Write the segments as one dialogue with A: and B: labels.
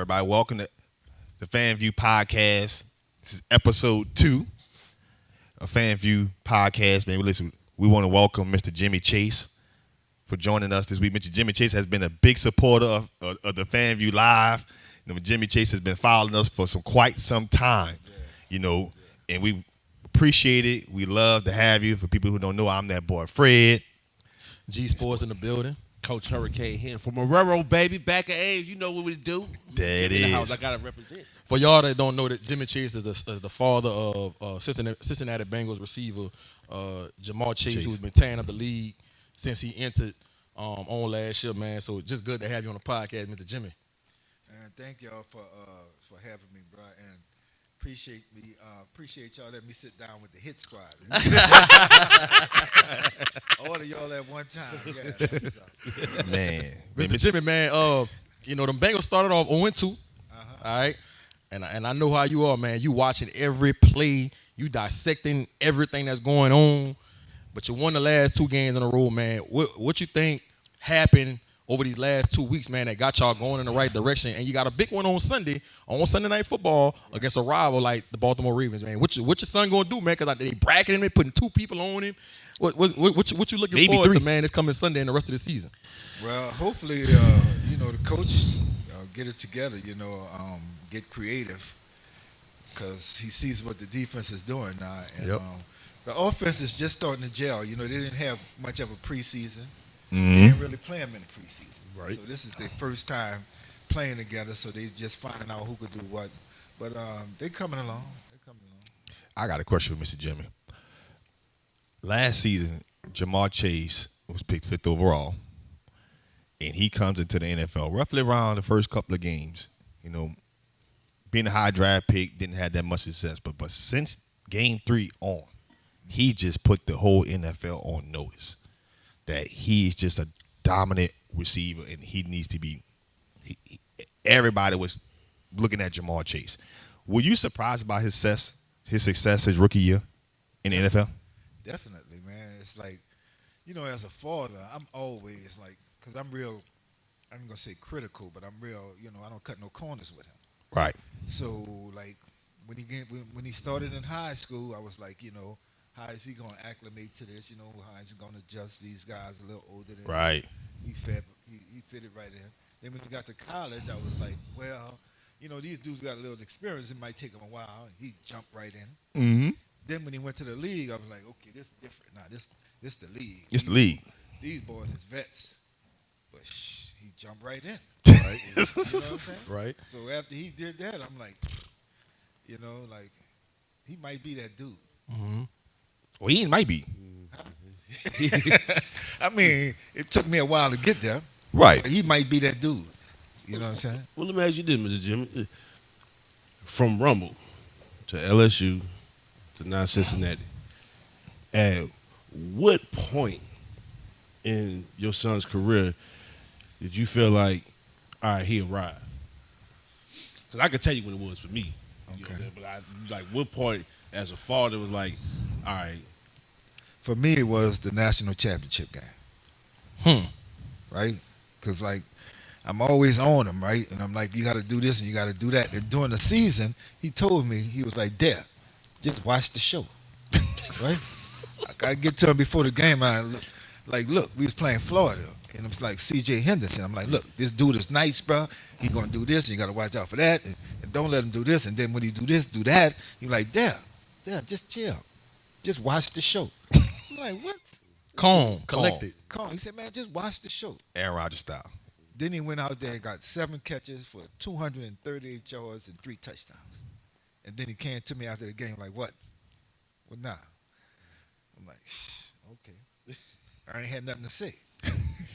A: everybody? Welcome to the Fan View Podcast. This is episode 2 of Fan View Podcast. Man, listen, we want to welcome Mr. Jimmy Chase for joining us this week. Mr. Jimmy Chase has been a big supporter of the Fan View Live. You know, Jimmy Chase has been following us for quite some time, and we appreciate it. We love to have you. For people who don't know, I'm that boy Fred.
B: G-Sportz in the building.
C: Coach Hurricane here from Marrero, baby. Back at Abe, you know what we do.
A: There it
C: In the
A: is.
C: house, I gotta represent.
B: For y'all that don't know, that Jimmy Chase is the father of Cincinnati Bengals receiver Ja'Marr Chase, who's been tearing up the league since he entered on last year, man. So just good to have you on the podcast, Mr. Jimmy.
D: And thank y'all for having me, bro. And appreciate y'all letting me sit down with the hit squad. All of y'all at one time. Yeah,
A: Man.
B: Mr. Jimmy, man, them Bengals started off 0-2. All right. And I know how you are, man. You watching every play, you dissecting everything that's going on. But you won the last 2 games in a row, man. What you think happened over these last 2 weeks, man, that got y'all going in the right direction? And you got a big one on Sunday Night Football against a rival like the Baltimore Ravens, man. What your son gonna do, man? Because they bracketing him, they putting 2 people on him. What you looking
A: Maybe
B: forward
A: 3
B: to, man, this coming Sunday and the rest of the season?
D: Well, hopefully, the coach get it together, get creative, because he sees what the defense is doing now. And the offense is just starting to gel. They didn't have much of a preseason. They didn't really play them in the preseason.
A: Right.
D: So this is their first time playing together, so they just finding out who could do what. But they coming along.
A: I got a question for Mr. Jimmy. Last season, Ja'Marr Chase was picked 5th overall, and he comes into the NFL roughly around the first couple of games. Being a high draft pick, didn't have that much success, but since game 3 on, he just put the whole NFL on notice that he is just a dominant receiver, and he needs to be. Everybody was looking at Ja'Marr Chase. Were you surprised by his success his rookie year in the NFL?
D: Definitely, man. It's like, as a father, I'm always like, because I'm real, I'm going to say critical, but I'm real, I don't cut no corners with him.
A: Right.
D: So, like, when he started in high school, I was like, how is he going to acclimate to this? How is he going to adjust these guys a little older than him?
A: Right.
D: He fitted right in. Then when he got to college, I was like, well, these dudes got a little experience. It might take him a while. He jumped right in.
A: Mm-hmm.
D: Then when he went to the league, I was like, okay, this is different. Now, this the league.
A: It's the league.
D: These boys is vets. But he jumped right in. Right? You know what I'm saying?
B: Right.
D: So after he did that, I'm like, he might be that dude.
B: Mm-hmm.
A: Well, he might be.
D: I mean, it took me a while to get there.
A: Right.
D: But he might be that dude. You know what I'm saying?
C: Well, let me ask you this, Mr. Jimmy. From Rumble to LSU to now Cincinnati, at what point in your son's career did you feel like, all right, he arrived? Because I can tell you when it was for me.
D: Okay.
C: But what point as a father was like, all right.
D: For me, it was the national championship game. Right? Because, I'm always on him, right? And I'm like, you got to do this and you got to do that. And during the season, he told me, he was like, Dad, just watch the show. Right? I get to him before the game. Look, we was playing Florida. And it was like C.J. Henderson. I'm like, look, this dude is nice, bro. He's going to do this, and you got to watch out for that. And don't let him do this. And then when he do this, do that. He's like, Dad, just chill. Just watch the show. I'm like, what?
B: Calm, collected.
D: Calm. He said, man, just watch the show.
A: Aaron Rodgers style.
D: Then he went out there and got 7 catches for 238 yards and 3 touchdowns. And then he came to me after the game like, what? Well, nah. I'm like, okay. I ain't had nothing to say.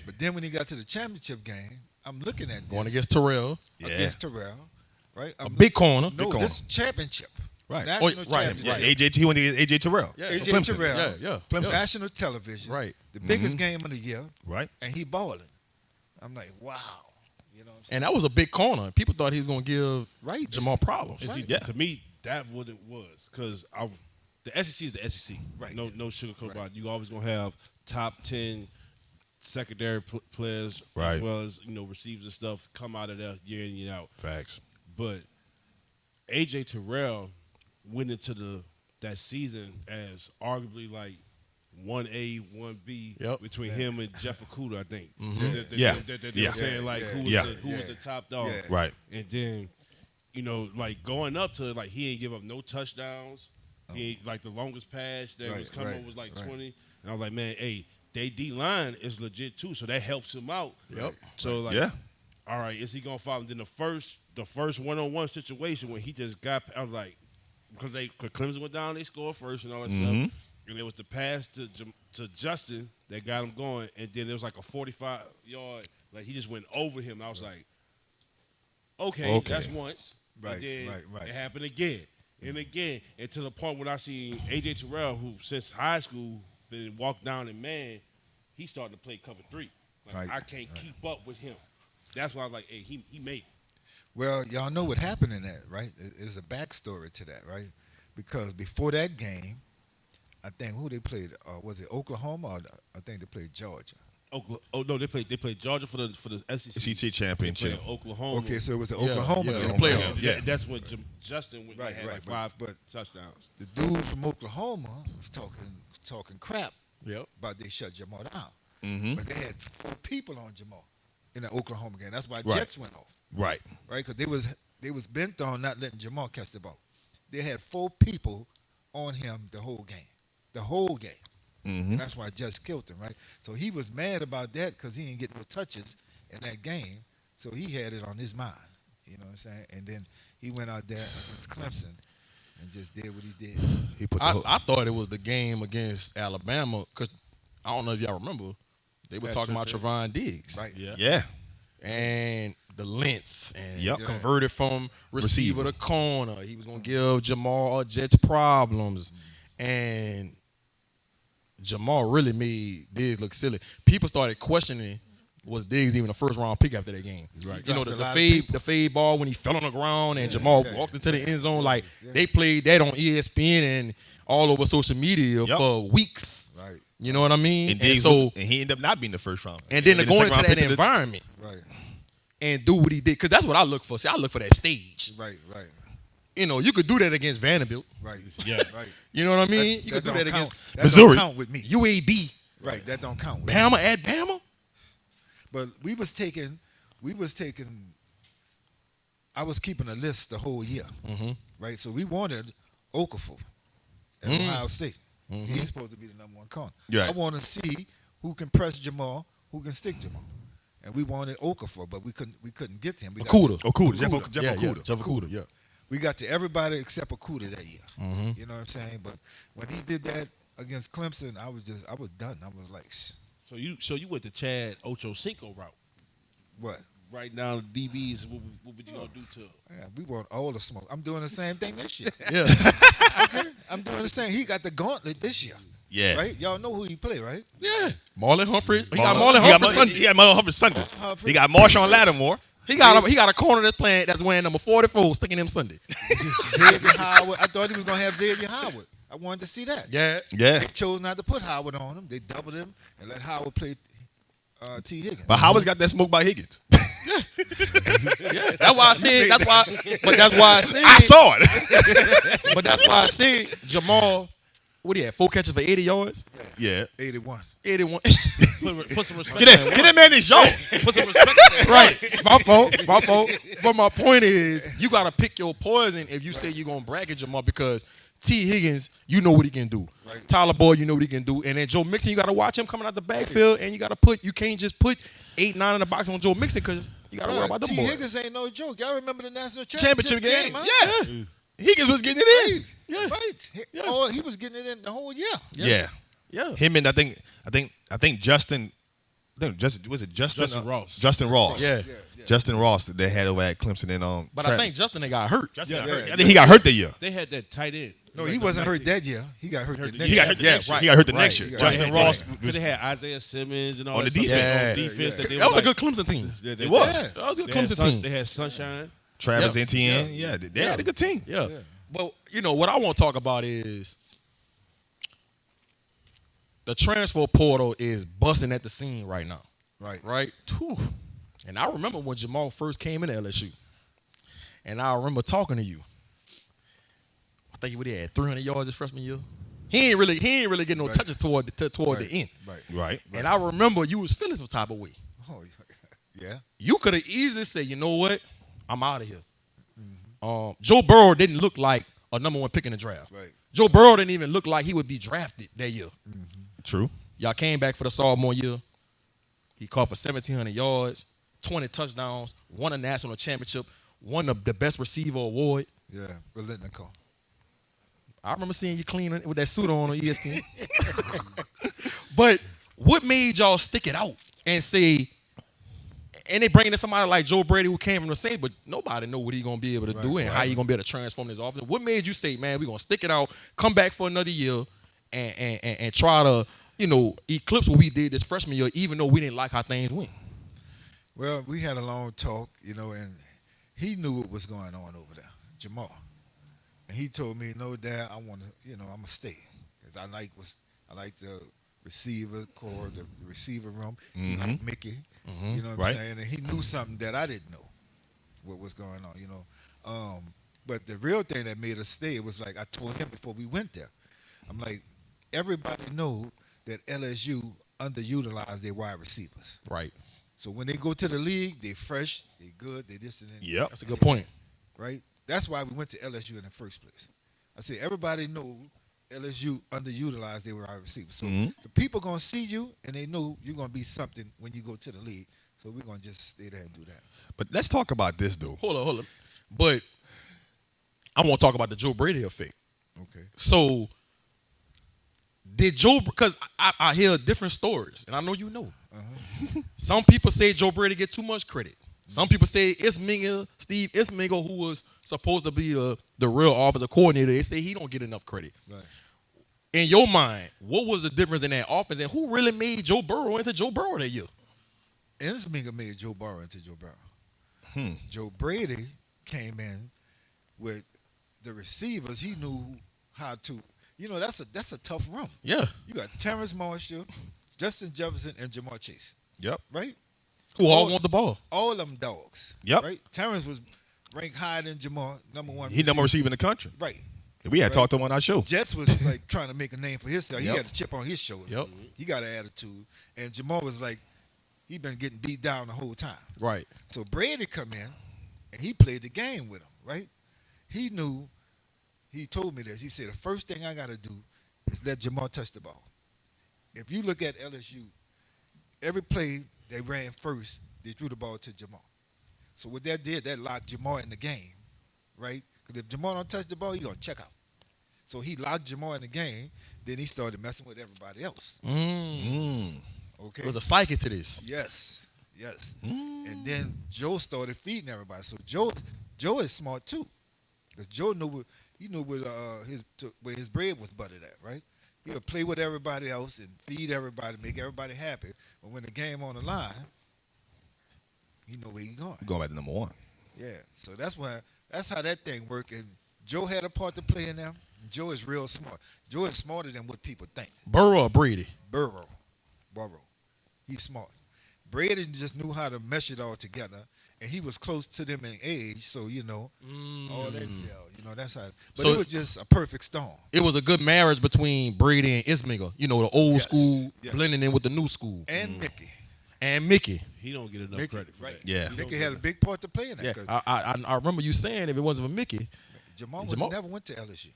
D: But then when he got to the championship game, I'm looking at this.
B: Going against Terrell.
D: Against Terrell. Right?
B: A big corner.
D: No,
B: Big corner.
D: this championship.
A: Right.
D: National
B: right.
D: championship.
A: He went to AJ Terrell.
B: Yeah.
D: AJ
A: Clemson.
D: Terrell.
B: Yeah.
A: Clemson.
D: National television.
B: Right.
D: The biggest game of the year.
A: Right.
D: And he balling. I'm like, wow. You know what I'm saying?
B: And that was a big corner. People thought he was going to give
D: Right.
B: Jamal problems.
C: And see, to me, that what it was. Because the SEC is the SEC.
D: Right.
C: No sugarcoat about it. You always going to have top 10 secondary players
A: Right.
C: as well as receivers and stuff come out of there year in year out.
A: Facts.
C: But AJ Terrell went into that season as arguably like 1A, 1B
B: Yep.
C: between him and Jeff Okuda, I think.
A: Yeah.
C: They were saying like who was the top dog.
D: Yeah.
A: Right.
C: And then, like going up to like he ain't give up no touchdowns. He ain't, like the longest pass that was coming was like 20. And I was like, man, hey, they D line is legit too, so that helps him out.
B: Yep.
C: So like,
A: Yeah.
C: all right, is he gonna follow? And then the first one-on-one situation when he just got, I was like, because Clemson went down, they scored first and all that stuff. And there was the pass to Justin that got him going, and then there was like a 45-yard, like he just went over him. And I was like, okay, that's once.
D: Right,
C: And then
D: right.
C: it happened again and again, and to the point when I see AJ Terrell, who since high school been walked down in man, he started to play cover 3. Like
D: Right,
C: I can't keep up with him. That's why I was like, hey, he made it.
D: Well, y'all know what happened in that, right? There's a backstory to that, right? Because before that game, I think who they played, was it Oklahoma or I think they played Georgia?
C: They played Georgia for the SEC
A: SEC championship.
C: They played Oklahoma.
D: Okay, so it was the
B: Yeah,
D: Oklahoma
B: yeah,
D: game.
B: playoffs.
C: Yeah, that's when Justin went
D: Right,
C: and had
D: right,
C: like 5
D: but
C: touchdowns.
D: The dude from Oklahoma was talking crap
B: Yep.
D: about they shut Jamal down.
A: Mm-hmm.
D: But they had 4 people on Jamal in the Oklahoma game. That's why
A: Right.
D: Jets went off,
A: Right.
D: right? Because they was bent on not letting Jamal catch the ball. They had 4 people on him the whole game.
A: Mm-hmm.
D: And that's why Jets killed him, right? So he was mad about that because he didn't get no touches in that game. So he had it on his mind. You know what I'm saying? And then he went out there against Clemson and just did what he did.
A: He put the
B: I thought it was the game against Alabama because I don't know if y'all remember. They were
C: That's
B: talking about
C: just
B: Trevon Diggs.
D: Right.
A: yeah.
B: And the length and
A: Yep.
B: converted from receiver
A: Receiver.
B: to corner. He was going to give Jamal Jets problems. And Jamal really made Diggs look silly. People started questioning, was Diggs even a first-round pick after that game?
D: Right.
B: You know,
D: Dropped a
B: the
D: lot of
B: fade
D: people.
B: the fade ball when he fell on the ground and Jamal walked into the end zone. Like, they played that on ESPN and all over social media
A: Yep.
B: for weeks.
D: Right.
B: You know what I mean?
A: And,
B: And
A: Diggs
B: so,
A: and he ended up not being the first round.
B: and then to
A: He
B: go
A: was the
B: into
A: second round
B: that
A: pick of the-
B: environment
D: Right.
B: and do what he did, because that's what I look for. See, I look for that stage.
D: Right.
B: You know, you could do that against Vanderbilt.
D: Right.
C: Yeah.
D: Right.
B: You know what I mean? You could do
D: don't
B: that
D: count.
B: against
D: That
A: Missouri.
D: don't count with me.
B: UAB.
D: Right. That don't count with me.
B: Bama at Bama?
D: But we was taking. I was keeping a list the whole year, right? So we wanted Okafor at Ohio State. He's supposed to be the number 1 corner.
A: Right.
D: I want to see who can press Jamal, who can stick Jamal, and we wanted Okafor, but we couldn't get him. We got
B: Okuda.
A: Okuda. Jeff
B: Yeah,
A: Okuda.
B: Jeff Okuda, yeah.
D: We got to everybody except Okuda that year. You know what I'm saying? But when he did that against Clemson, I was done. I was like,
C: So you went the Chad Ochocinco route.
D: what?
C: Right now, the DBs, what would you gonna do to him?
D: Yeah, we want all the smoke. I'm doing the same thing this year.
B: Yeah.
D: I'm doing the same. He got the gauntlet this year.
A: Yeah.
D: Right? Y'all know who he play, right?
B: Yeah. Marlon Humphrey. He got
A: Marlon-
B: Marlon
A: he got
B: Humphrey
A: Marlon-
B: Sunday.
A: He got Marlon Humphrey Sunday.
D: Humphrey.
A: He got Marshawn Lattimore.
B: He got a corner that's wearing number 44 sticking him Sunday.
D: Xavier Howard. I thought he was going to have Xavier Howard. I wanted to see that.
B: Yeah.
A: Yeah.
D: They chose not to put Howard on him. They doubled him and let Howard play T. Higgins.
A: But Howard's got that smoke by Higgins.
B: Yeah. That's why I said. That's why I said.
A: I saw it.
B: But that's why I said Jamal. What he had? 4 catches for 80 yards.
A: Yeah.
D: 81.
B: 81.
C: Put some respect.
A: Get that man his show.
C: Put some respect. on that.
B: Right. My fault. But my point is, you got to pick your poison if you say you're going to bracket Jamal, because T. Higgins, you know what he can do.
D: Right.
B: Tyler Boyd, you know what he can do. And then Joe Mixon, you got to watch him coming out the backfield, and you can't just put 8, 9 in the box on Joe Mixon, because you got to worry about them
D: T.
B: boys.
D: Higgins ain't no joke. Y'all remember the national
A: Championship game.
D: huh?
A: Yeah. Higgins was getting it in.
D: Right.
B: Yeah.
D: Right.
B: Yeah.
D: Oh, he was getting it in the whole year.
A: Yeah.
B: Yeah.
A: Him and I think Justin. Was it Justin?
C: Justin Ross.
A: Justin Ross.
B: Yeah.
A: Justin Ross that they had over at Clemson and
B: But I think Justin they got hurt.
A: Justin
D: Yeah,
A: got hurt.
D: yeah.
A: I think he got hurt that year.
C: They had that tight end.
D: No, he wasn't hurt that year. He got hurt the next
A: He got
D: year.
A: hurt. Yeah, He got hurt the next year.
D: Right.
A: Justin
D: Right.
A: Ross.
C: Because they had Isaiah Simmons and all
A: On
C: that
A: the
C: stuff.
A: defense.
B: Yeah.
C: Defense
D: Yeah.
C: that they
B: That was
C: were
B: a good Clemson team.
C: It
A: was.
B: That was a good
C: They had
B: Clemson
C: Sun-
B: team.
C: They had Sunshine.
A: Travis
B: Yeah.
A: Etienne. Yeah, they had a good team.
B: Yeah.
C: Yeah.
B: Well, you know, what I want to talk about is the transfer portal is busting at the scene right now.
D: Right.
B: Right? Whew. And I remember when Jamal first came into LSU. And I remember talking to you. I think he had 300 yards his freshman year. He ain't really getting no touches toward the end.
A: Right.
B: And I remember you was feeling some type of way.
D: Oh, yeah.
B: You could have easily said, you know what? I'm out of here. Joe Burrow didn't look like a number 1 pick in the draft.
D: Right.
B: Joe Burrow didn't even look like he would be drafted that year.
A: True.
B: Y'all came back for the sophomore year. He caught for 1,700 yards, 20 touchdowns, won a national championship, won the best receiver award.
D: Yeah, Relentless.
B: I remember seeing you clean with that suit on ESPN. But what made y'all stick it out and say, and they bringing in somebody like Joe Brady who came from the Saints, but nobody know what he gonna be able to do and how he gonna be able to transform this offense. What made you say, man, we gonna stick it out, come back for another year, and try to, eclipse what we did this freshman year, even though we didn't like how things went?
D: Well, we had a long talk, and he knew what was going on over there, Jamal. And he told me, no, Dad, I want to, I'm going to stay. Because I like the receiver core, the receiver room. He liked Mickey, you know what I'm saying? And he knew something that I didn't know, what was going on, But the real thing that made us stay was like I told him before we went there. I'm like, everybody know that LSU underutilized their wide receivers.
B: Right.
D: So when they go to the league, they fresh, they good, they this and that.
A: Yep.
B: That's a good point.
D: Right? That's why we went to LSU in the first place. I said, everybody know LSU underutilized their wide receivers. So the people going to see you, and they know you're going to be something when you go to the league. So we're going to just stay there and do that.
A: But let's talk about this, though.
B: Hold on. But I want to talk about the Joe Brady effect.
D: Okay.
B: So did Joe, because I hear different stories, and I know you know. Some people say Joe Brady get too much credit. Some people say Steve Isminger, who was supposed to be the real offensive coordinator, they say he don't get enough credit.
D: Right.
B: In your mind, what was the difference in that offense, and who really made Joe Burrow into Joe Burrow that year?
D: Isminger made Joe Burrow into Joe Burrow. Joe Brady came in with the receivers. He knew how to. That's a tough room.
B: Yeah.
D: You got Terrence Marshall, Justin Jefferson, and Jamar Chase.
A: Yep.
D: Right?
B: Who all want the ball.
D: All of them dogs.
A: Yep.
D: Right? Terrence was ranked higher than Jamar, number 1.
A: He number receiver in the country.
D: Right.
A: We had talked to him on our show.
D: Jets was like trying to make a name for himself. He
A: Yep.
D: had a chip on his shoulder.
B: Yep.
D: He got an attitude. And Jamar was like, he been getting beat down the whole time.
B: Right.
D: So Brady come in, and he played the game with him, right? He knew, he told me this. He said, the first thing I got to do is let Jamar touch the ball. If you look at LSU, every play they ran first, they threw the ball to Jamar. So what that did, that locked Jamar in the game, right? Because if Jamar don't touch the ball, he's going to check out. So he locked Jamar in the game. Then he started messing with everybody else. Okay.
B: There was a psyche to this.
D: Yes. And then Joe started feeding everybody. So Joe is smart too, because Joe knew where his bread was buttered at, right? He'll play with everybody else and feed everybody, make everybody happy. But when the game on the line, he know where he's going.
A: Going back to number 1.
D: Yeah. So that's how that thing worked. And Joe had a part to play in there. Joe is real smart. Joe is smarter than what people think.
B: Burrow or Brady?
D: Burrow. He's smart. Brady just knew how to mesh it all together, and he was close to them in age, so all that gel. That's how. But
B: So
D: it was just a perfect storm.
B: It was a good marriage between Brady and Isminger. The old school blending in with the new school.
D: And Mickey.
B: And Mickey.
C: He don't get enough credit for that.
A: Yeah.
D: Mickey had a big part to play in that.
B: Yeah,
D: 'Cause
B: I remember you saying if it wasn't for Mickey.
D: Jamal never went to LSU.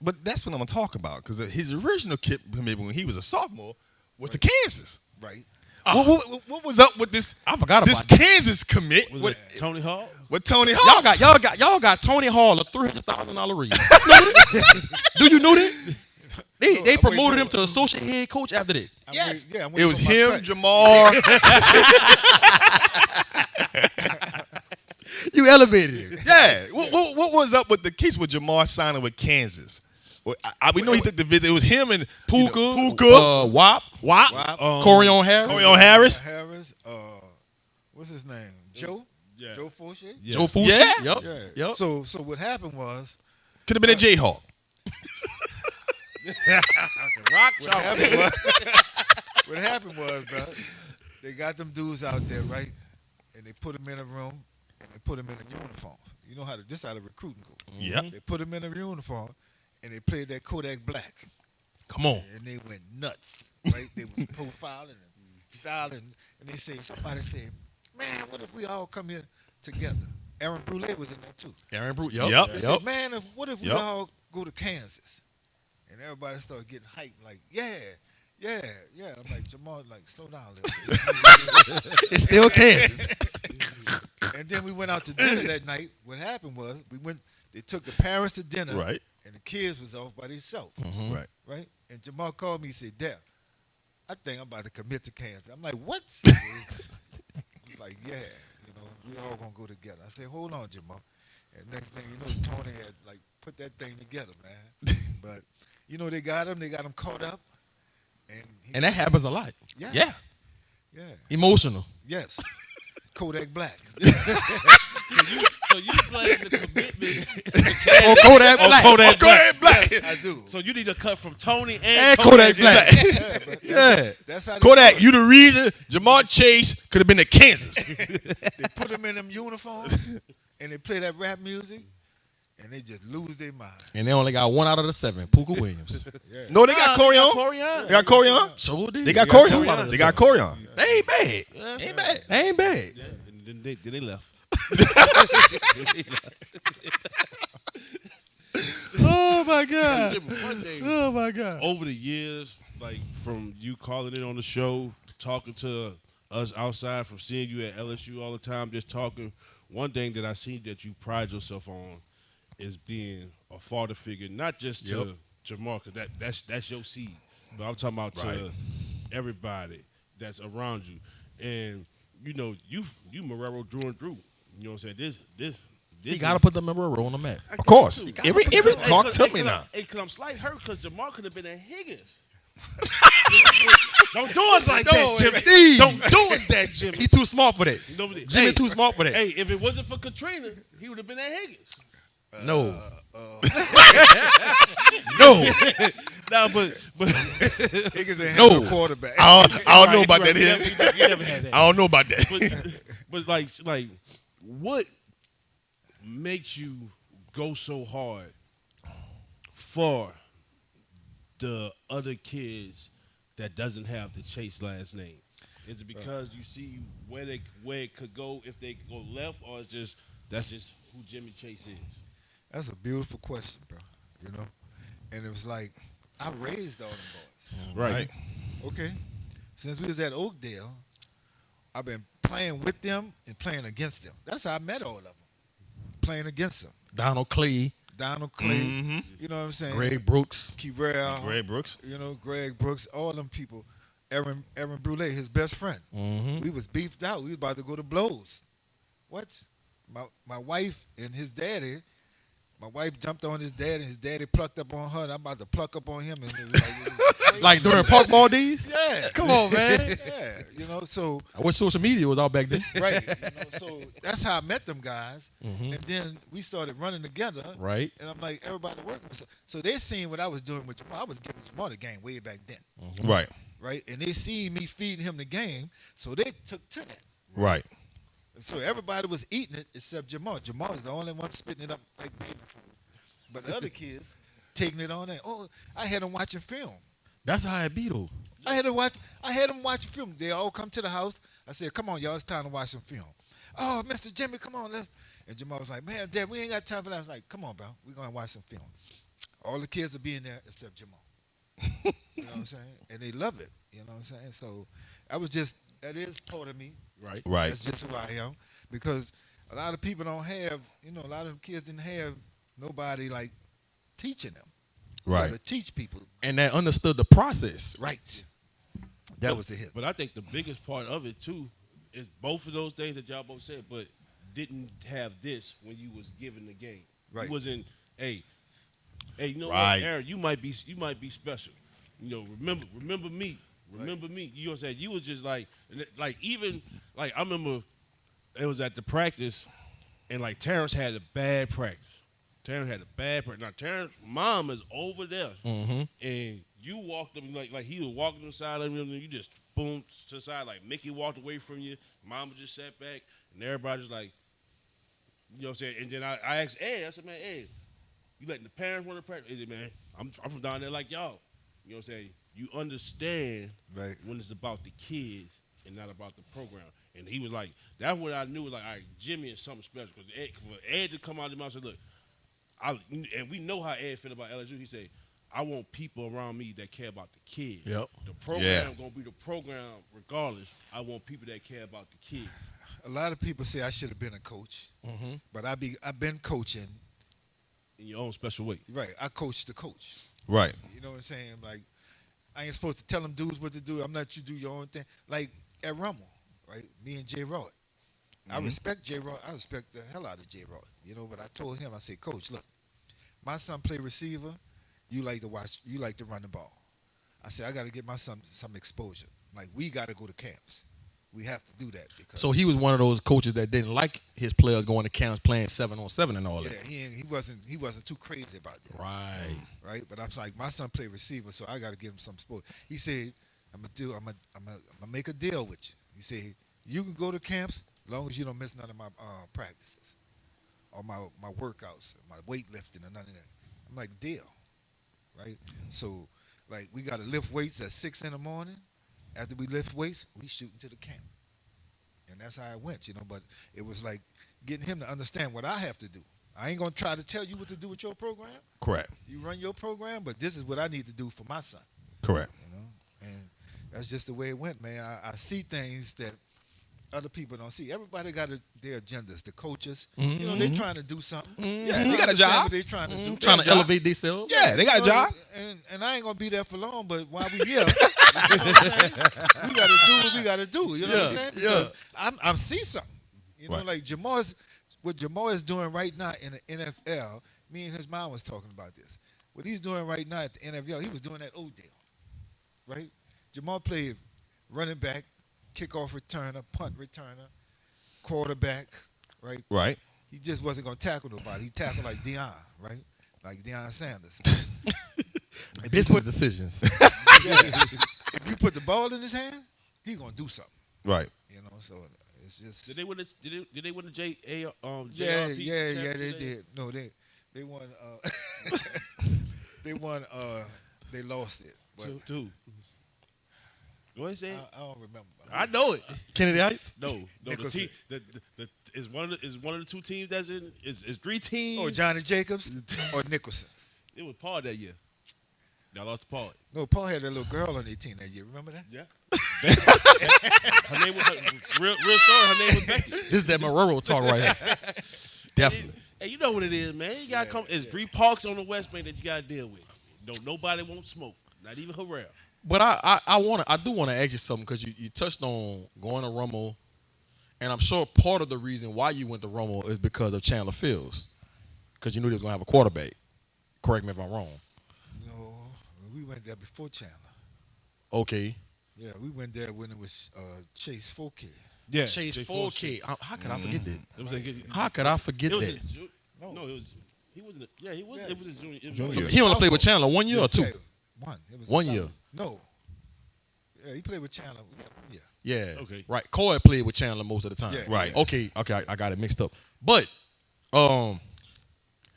A: But that's what I'm going to talk about, because his original commitment when he was a sophomore was to Kansas.
D: Right.
A: What was up with this?
B: I forgot
A: this
B: about that.
A: Kansas commit
C: Was
A: with
C: it Tony Hawk?
A: Tony Hawk.
B: Y'all got Tony Hall a $300,000 raise. Do you know that? They promoted him to associate head coach after that.
D: I'm
A: It was
D: waiting for my
A: him,
D: cut.
A: Jamar.
B: You elevated him.
A: Yeah. What was up with the case with Jamar signing with Kansas? We know he took the visit. It was him and
B: Puka, Wop, Corion Harris.
D: Harris. What's his name? Joe.
C: Yeah.
D: Joe Fortier.
C: Yeah.
B: Joe Fusi.
A: Yeah.
B: Yep.
D: So what happened was
A: Could have been a Jayhawk.
C: Rock
D: What
C: chalk.
D: happened was, what happened was, bro, they got them dudes out there, right? And they put them in a room and they put them in a uniform. You know this how the recruiting go.
A: Yep.
D: They put them in a uniform and they played that Kodak Black.
B: Come on.
D: And they went nuts, right? They was profiling and styling. And they somebody said, man, what if we all come here together? Aaron Brule was in there too.
B: Aaron Brute.
A: Yep.
B: Yep.
D: They
B: Yep.
D: said, man, what if we
A: Yep.
D: all go to Kansas? And everybody started getting hyped, like, yeah. I'm like, Jamal, like, slow down a little bit.
B: It's still Kansas.
D: And then we went out to dinner that night. What happened was they took the parents to dinner,
A: Right.
D: and the kids was off by themselves,
A: Right.
D: right? And Jamal called me and said, Dad, I think I'm about to commit to Kansas. I'm like, what? He's like, yeah, we all gonna go together. I said, hold on, Jamal. And next thing you know, Tony had like put that thing together, man. But they got him caught up,
B: And that happens a lot.
D: Yeah.
B: Yeah.
D: yeah,
B: Emotional.
D: yes, Kodak Black.
C: So you blame the commitment.
B: Oh, Kodak
C: Oh,
B: Black.
C: Kodak
B: Oh, Kodak Black.
D: Yes, I do.
C: So you need a cut from Tony and
B: And Kodak Black.
D: Yeah, but
B: Yeah.
D: that's how they
A: Kodak,
D: do it.
A: you the reason Jamar Chase could have been in Kansas.
D: They put them in them uniforms and they play that rap music and they just lose their mind.
B: And they only got 1 out of the 7. Puka Williams.
D: Yeah.
A: No, they got Corian.
C: Corian.
A: They got Corian.
B: So did.
A: They got
C: got
A: Corian.
C: Corian.
A: They got Corian.
B: They ain't bad. They ain't bad. They ain't bad.
C: Yeah, and then they left.
B: Oh my God.
C: One day,
B: Oh my God.
C: over the years, like from you calling in on the show, talking to us outside, from seeing you at LSU all the time, just talking, one thing that I seen that you pride yourself on is being a father figure, not just to Jamar, because that's your seed, but I'm talking about
A: Right.
C: to everybody that's around you. And you Marrero Drew and Drew. You know what I'm saying? This
B: He got to put the member on the map.
A: Of course.
C: You
A: Every talk to me now.
C: Hey, cause I'm slight hurt because Jamar could have been at Higgins. Don't do us like that, Jimmy. Don't do us that, Jimmy.
B: He too smart for that. Jimmy
C: Hey,
B: too smart for that.
C: Hey, if it wasn't for Katrina, he would have been at Higgins.
B: No.
A: No.
C: No, but
D: Niggas ain't
A: No.
D: have no quarterback.
A: I don't know
C: Right,
A: about
C: right.
A: that here.
C: He never had that.
A: I don't know about that.
C: But like, what makes you go so hard for the other kids that doesn't have the Chase last name? Is it because you see where it could go if they could go left, or that's just who Jimmy Chase is?
D: That's a beautiful question, bro. And it was like, I raised all them boys.
C: Right.
D: Okay. Since we was at Oakdale, I've been playing with them and playing against them. That's how I met all of them. Playing against them.
B: Donald Clay,
D: Donald Clay, you know what I'm saying?
B: Greg Brooks.
D: Kevrell,
A: Greg Brooks.
D: Greg Brooks, all them people. Aaron Brule, his best friend.
B: Mm-hmm.
D: We was beefed out. We was about to go to blows. What? My wife and his daddy. My wife jumped on his dad, and his daddy plucked up on her, and I'm about to pluck up on him. And it was like,
B: Like during park ball days?
D: yeah.
B: Come on, man.
D: Yeah, so,
B: I wish social media was out back then.
D: right. So that's how I met them guys.
B: Mhm.
D: And then we started running together.
B: Right.
D: And I'm like, everybody working. So they seen what I was doing with Jamal. I was giving Jamal the game way back then.
A: Right.
D: Right? And they seen me feeding him the game, so they took to that.
A: Right.
D: And so everybody was eating it except Jamal. Jamal is the only one spitting it up like baby food. But the other kids taking it on there. Oh, I had them watching film.
B: That's how it be though.
D: I had them watching film. They all come to the house. I said, come on, y'all, it's time to watch some film. Oh, Mr. Jimmy, come on, let's. And Jamal was like, man, Dad, we ain't got time for that. I was like, come on, bro, we're going to watch some film. All the kids will be in there except Jamal. You know what I'm saying? And they love it. You know what I'm saying? So that is part of me.
C: Right.
A: Right.
D: That's just who I am. Because a lot of people don't have, a lot of kids didn't have nobody like teaching them. You
A: Right.
D: gotta teach people.
B: And that understood the process.
D: Right. That was the hit.
C: But I think the biggest part of it too is both of those things that y'all both said, but didn't have this when you was given the game.
D: Right.
C: You wasn't, hey, you know
A: Right.
C: what, Aaron, you might be special. Remember me. Remember me. You know what I'm saying? You was just like even like I remember it was at the practice and like Terrence had a bad practice. Terrence had a bad person. Now Terrence's mom is over there,
B: Mm-hmm.
C: and you walked up like he was walking inside of him, and you just boom to the side like Mickey walked away from you. Mama just sat back, and everybody just like, you know what I'm saying. And then I asked Ed, I said, man, Ed, you letting the parents run the practice? He said, man, I'm from down there like y'all. You know what I'm saying? You understand
D: Right.
C: when it's about the kids and not about the program. And he was like, that's what I knew. Like, all right, Jimmy is something special. Because for Ed to come out of the mouth and say, look, and we know how Ed feel about LSU. He said, I want people around me that care about the kids.
B: Yep.
C: The program going to be the program regardless. I want people that care about the kids.
D: A lot of people say I should have been a coach,
B: Mm-hmm.
D: but I've been coaching.
C: In your own special way.
D: Right. I coach the coach.
A: Right.
D: You know what I'm saying? Like, I ain't supposed to tell them dudes what to do. I'm let you do your own thing. Like at Rummel, right? Me and J. Rod. I respect J. Rod. I respect the hell out of J. Rod. You know, but I told him, I said, Coach, look, my son play receiver. You like to run the ball. I said, I got to get my son some exposure. Like, we got to go to camps. We have to do that because.
B: So he was one of those coaches that didn't like his players going to camps playing 7-on-7 and all
D: yeah,
B: that.
D: he wasn't too crazy about that.
B: Right.
D: Right? But I was like, my son play receiver, so I got to give him some sport. He said, I'm gonna make a deal with you. He said, you can go to camps as long as you don't miss none of my practices or my workouts, my weightlifting or none of that. I'm like, deal. Right? So, like, we got to lift weights at 6 in the morning. After we lift weights, we shooting to the camp. And that's how it went, you know. But it was like getting him to understand what I have to do. I ain't going to try to tell you what to do with your program.
A: Correct.
D: You run your program, but this is what I need to do for my son,
A: Correct.
D: you know. And that's just the way it went, man. I see things that other people don't see. Everybody got their agendas. The coaches, you know, they trying to do something.
A: Yeah, they
D: I
A: got a
D: understand
A: job.
D: what they trying to do.
B: Trying to
A: job.
B: elevate themselves.
A: Yeah, they got a
D: You know,
A: job.
D: and I ain't gonna be there for long. But while we here, you know what I'm saying? We gotta do what we gotta do. You know what I'm saying? Because I'm see something. You know,
A: Right.
D: like what Jamal is doing right now in the NFL. Me and his mom was talking about this. What he's doing right now at the NFL, he was doing at Odell, right? Jamal played running back, kickoff returner, punt returner, quarterback, right?
A: Right.
D: He just wasn't gonna tackle nobody. He tackled like Deion, right? Like Deion Sanders.
B: Business decisions.
D: If you put the ball in his hand, he gonna do something.
A: Right.
D: You know, so it's just.
C: Did they win the
D: Yeah,
C: JRP
D: they did. No, they won. They won. They lost it. But
C: Two. Go ahead, say it.
D: I don't remember.
C: I know it.
B: Kennedy Heights.
C: No, the
D: Nicholson.
C: team the is one of the two teams that's in is 3 teams.
D: Oh, Johnny Jacobs or Nicholson.
C: It was Paul that year. Y'all lost to Paul.
D: No, Paul had that little girl on their team that year. Remember that?
C: Yeah. Her name was real story. Her name was Becky.
B: This is that Marrero talk right here. Definitely.
C: Hey, you know what it is, man. You gotta come. It's 3 parks on the West Bank that you gotta deal with. Nobody won't smoke. Not even Harrell.
B: But I do want to ask you something because you touched on going to Rummel, and I'm sure part of the reason why you went to Rummel is because of Chandler Fields, because you knew they was gonna have a quarterback. Correct me if I'm wrong.
D: No, we went there before Chandler.
B: Okay.
D: Yeah, we went there when it was Chase Fouquet.
C: Yeah.
B: Chase 4K. How could I forget that?
C: It was like,
B: How could I forget
C: it was
B: that?
C: no, it was. He wasn't. Yeah, he was.
D: Yeah.
C: It was his junior. It was
A: Junior.
B: So
A: Yeah.
B: he only played with Chandler 1 year or 2?
D: Yeah, one. It was
B: 1
D: a
B: year.
D: summer. No. Yeah, he played with Chandler. Yeah, 1 year.
B: Yeah.
C: Okay.
B: Right. Coy played with Chandler most of the time.
D: Yeah.
A: Right.
B: Okay. I got it mixed up. But,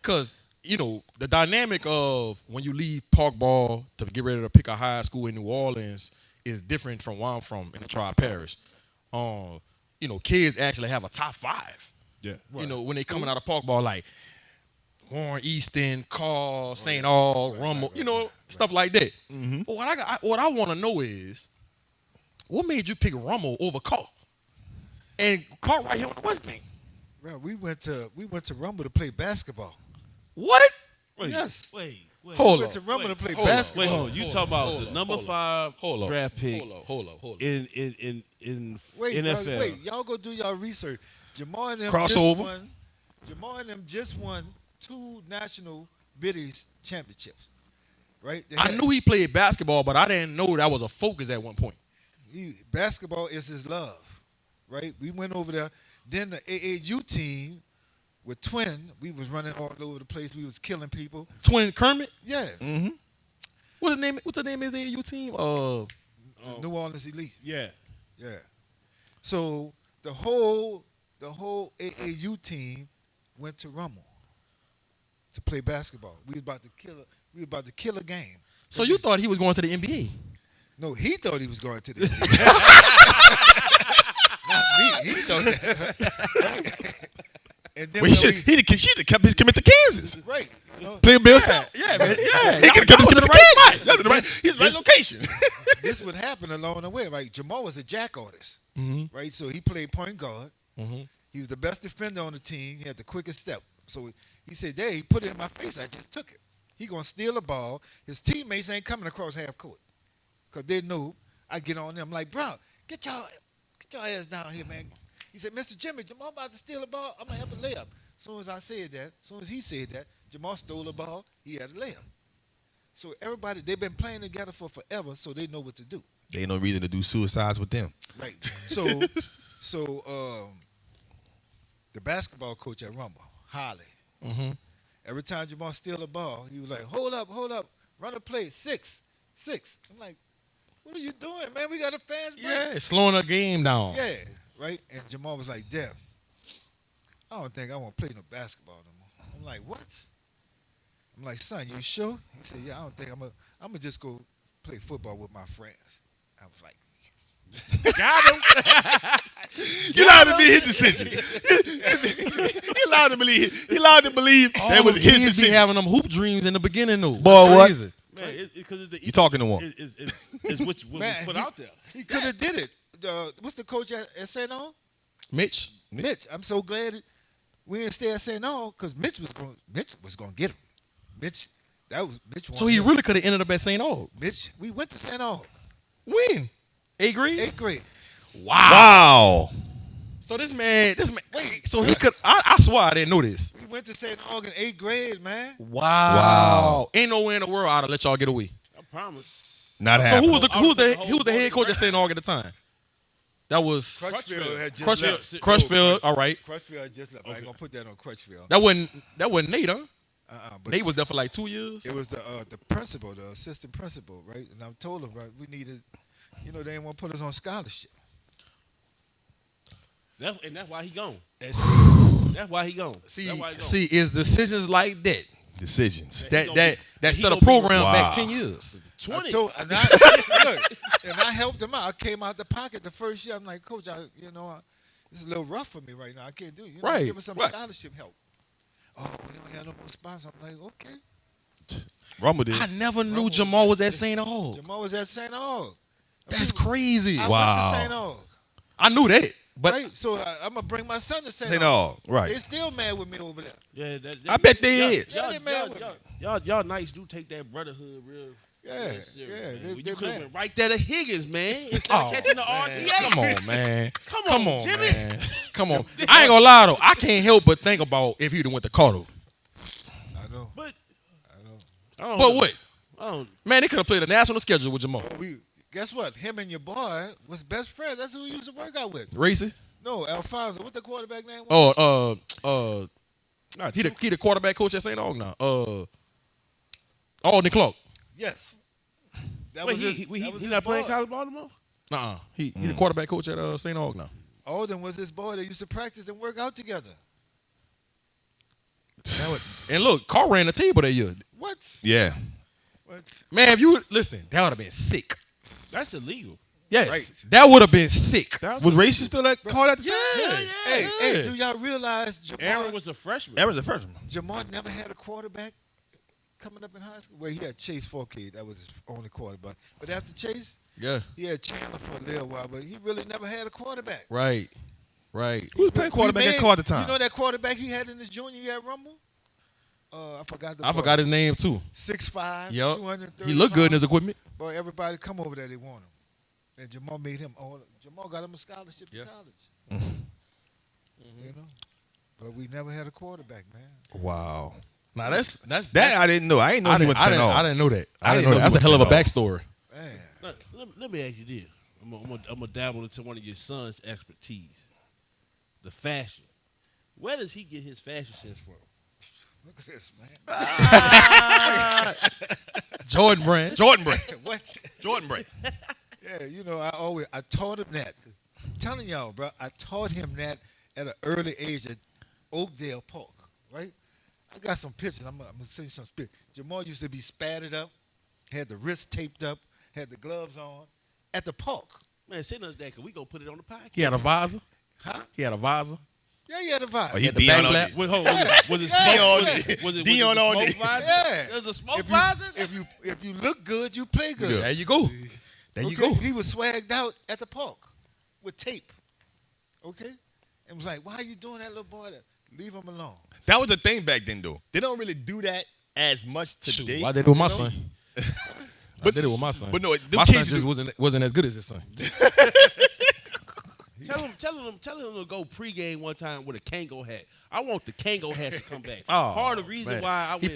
B: cause you know the dynamic of when you leave Park Ball to get ready to pick a high school in New Orleans is different from where I'm from in the Tri-Parish. You know, kids actually have a top 5.
C: Yeah.
B: You know, when they coming out of Park Ball, like Warren Easton, Carl, St. All, Rummel, you know, stuff like that.
A: Mm-hmm.
B: But what I want to know is, what made you pick Rummel over Carl? And Carl right here on the West Bank.
D: Well, we went to Rumble to play basketball.
B: What?
C: Wait,
D: Yes.
C: Wait.
B: Hold
D: We
B: up.
D: went to Rumble to play
B: hold up.
D: basketball.
C: Wait, hold on. You
B: Hold
C: talk
B: up,
C: about
B: hold
C: the
B: up,
C: number
B: hold up,
C: 5
B: hold up,
C: draft pick
B: Hold up.
C: in
D: Wait,
C: NFL.
D: wait, y'all go do y'all research. Jamal and them
B: Crossover.
D: just won 2 national biddies championships. Right? They
B: I
D: had-
B: knew he played basketball, but I didn't know that was a focus at one point.
D: basketball is his love. Right? We went over there. Then the AAU team with Twin, we was running all over the place. We was killing people.
B: Twin Kermit.
D: Yeah.
A: Mm-hmm.
B: What's the name of his AAU team?
D: The New Orleans Elite.
C: Yeah.
D: Yeah. So the whole AAU team went to Rummel to play basketball. We was about to kill a game.
B: So you thought he was going to the NBA?
D: No, he thought he was going to the NBA. Not me. He thought that. And then
A: Well, he should have kept his commit to Kansas.
D: right. You know,
A: Play Bill South.
B: Yeah, man. Yeah,
A: He could have kept his commit to Kansas. That's the right. His right location.
D: this would happen along the way, right? Jamal was a jack artist, right? So he played point guard. He was the best defender on the team. He had the quickest step. So he said, "There, he put it in my face. I just took it. He gonna steal the ball. His teammates ain't coming across half court, cause they knew I get on them like, bro, get your ass down here, man." He said, "Mr. Jimmy, Jamal about to steal the ball. I'm gonna help a layup." As soon as I said that, as soon as he said that, Jamal stole the ball. He had a layup. So everybody, they've been playing together for forever, so they know what to do.
A: There ain't no reason to do suicides with them.
D: Right. So the basketball coach at Rumble, Holly, every time Jamal steal the ball, he was like, hold up, run a play, 6. I'm like, what are you doing, man? We got a fast break.
B: Yeah, slowing the game down.
D: Yeah, right? And Jamal was like, damn, I don't think I want to play no basketball no more. I'm like, what? I'm like, son, you sure? He said, yeah, I don't think I'm gonna just go play football with my friends. I was like,
C: Got him.
A: He allowed to be his decision. He allowed to believe. He allowed to believe that was his
B: kids be
A: decision.
B: having them hoop dreams in the beginning, though.
A: Boy,
B: That's
A: what?
B: crazy.
C: Man, because it's the
A: You talking to one?
C: It's what was
D: man,
C: put out there.
D: he could have did it. What's the coach at St. Aug?
B: Mitch.
D: Mitch. I'm so glad we didn't stay at St. Aug because Mitch was going to get him. Mitch
B: So he really could have ended up at St. Aug.
D: Mitch, we went to St. Aug.
B: When? 8th grade?
D: 8th grade.
A: Wow.
B: So this man, wait, so he could, I swear I didn't know this.
D: We went to St. Aug in 8th grade, man.
B: Wow. Ain't nowhere in the world I'd have let y'all get away.
C: I promise.
A: Not
B: So
A: happening.
B: who was the head coach at St. Aug at the time? That was
D: Crutchfield had just left.
B: Crutchfield, all right.
D: Crutchfield had just left. I ain't going to put that on Crutchfield.
B: That wasn't Nate, huh?
D: But
B: Nate was there for like 2 years.
D: it was the principal, the assistant principal, right? And I told him, right, we needed, they didn't want to put us on scholarship.
C: That's why he gone.
B: And see,
C: That's why he gone.
B: it's decisions like that
A: Decisions.
B: that set a
C: gonna be-
B: program
A: Wow.
B: back 10 years.
C: 20.
D: Look, and I helped him out. I came out the pocket the first year. I'm like, Coach, this is a little rough for me right now. I can't do it.
B: Right,
D: Give us some
B: right.
D: scholarship help. Oh, we don't have no more sponsors. I'm like, okay.
A: Rumble did.
B: I never knew Jamal was at St. Aug.
D: Jamal was at St. Aug.
B: That's crazy.
D: I
A: Wow.
D: went to St. Aug.
B: I knew that, but
D: Right? So I'm going to bring my son to St.
A: St.
D: Aug.
A: Aug. Right.
D: They still mad with me over there.
C: Yeah,
A: I bet they is.
D: Yeah, they mad with me.
C: Y'all nice do take that brotherhood real.
D: Yeah,
C: real serious,
D: yeah,
C: man.
D: they
C: You could have
D: mad.
C: went right there to Higgins, man, instead of catching the RTA.
B: Come on, man.
C: Come on, Jimmy.
B: man. Come on. I ain't gonna lie though. I can't help but think about if he'd have went to Carter.
D: I know.
C: But
D: I know.
B: But what?
C: I don't.
B: Man, they could have played a national schedule with Jamal.
D: Guess what? Him and your boy was best friends. That's who he used to work out with.
B: Racy?
D: No, Alfonso. What the quarterback name was?
B: He the quarterback coach at St. Aug now. Alden Clark.
D: Yes. That
C: Wait,
D: was his,
C: he
D: that was
C: he
D: his
C: not playing
D: boy.
C: college ball no more?
B: He the quarterback coach at St. Aug now.
D: Alden was his boy. They used to practice and work out together.
B: And look, Carr ran the table that year.
D: What?
A: Yeah.
D: What?
B: Man, if you listen, that would have been sick.
C: That's illegal.
B: Yes,
D: Right.
B: that would have been sick.
A: Was Racist still at called at the time?
B: Yeah.
D: Hey, do y'all realize
C: Aaron was a freshman.
A: Aaron's a freshman.
D: Jamal never had a quarterback coming up in high school? Well, he had Chase Forkade. That was his only quarterback. But after Chase,
B: Yeah.
D: he had Chandler for a little while, but he really never had a quarterback.
B: Right.
A: Who was playing quarterback at Carr at the time?
D: You know that quarterback he had in his junior year at Rumble? I forgot the
B: I forgot his name too.
D: 6'5",
B: Yup.
D: 230
B: He looked good in his
D: pounds.
B: equipment.
D: Boy, everybody come over there, they want him. And Jamal made him Jamal got him a scholarship
B: Yeah.
D: to college. You know? But we never had a quarterback, man.
A: Wow.
B: Now that's
A: That I didn't know. I didn't know he went to St.
B: I
A: Aug.
B: didn't know that.
A: I didn't know
B: That's
A: he
B: a hell of a
A: went to St.
B: backstory.
D: Man.
C: Let me ask you this. I'm gonna dabble into one of your son's expertise. The fashion. Where does he get his fashion sense from?
D: Look at this, man.
B: Jordan brand.
A: Jordan brand.
D: What?
A: Jordan brand.
D: Yeah, I taught him that. I'm telling y'all, bro, I taught him that at an early age at Oakdale Park, right? I got some pictures. I'm gonna send you some pictures. Jamal used to be spatted up, had the wrist taped up, had the gloves on at the park.
C: Man, send us that because we going to put it on the podcast.
B: He had a visor.
D: Huh?
B: He had a visor.
D: Yeah, he had a vibe.
A: Oh, he
B: the
A: Dion
B: back
A: on
B: flap.
A: it.
C: Wait, hold on. Was it
D: Yeah.
C: smoke? Was it
A: Dion
C: the
A: on
C: smoke
A: it.
C: visor?
D: Yeah.
C: There's a smoke
D: If
C: visor?
D: you look good, you play good.
B: There you go. There you
D: Okay?
B: go.
D: He was swagged out at the park with tape. Okay? And was like, why are you doing that, little boy? Leave him alone.
A: That was the thing back then, though. They don't really do that as much
B: Shoot,
A: today.
B: why they do with my
A: you know?
B: son? I did it with my son.
A: But no, them
B: my
A: kids
B: son
A: do-
B: just wasn't as good as his son.
C: Tell him to go pregame one time with a Kango hat. I want the Kango hat to come back.
B: Oh,
C: part of the reason
B: man.
C: why I
B: he
C: went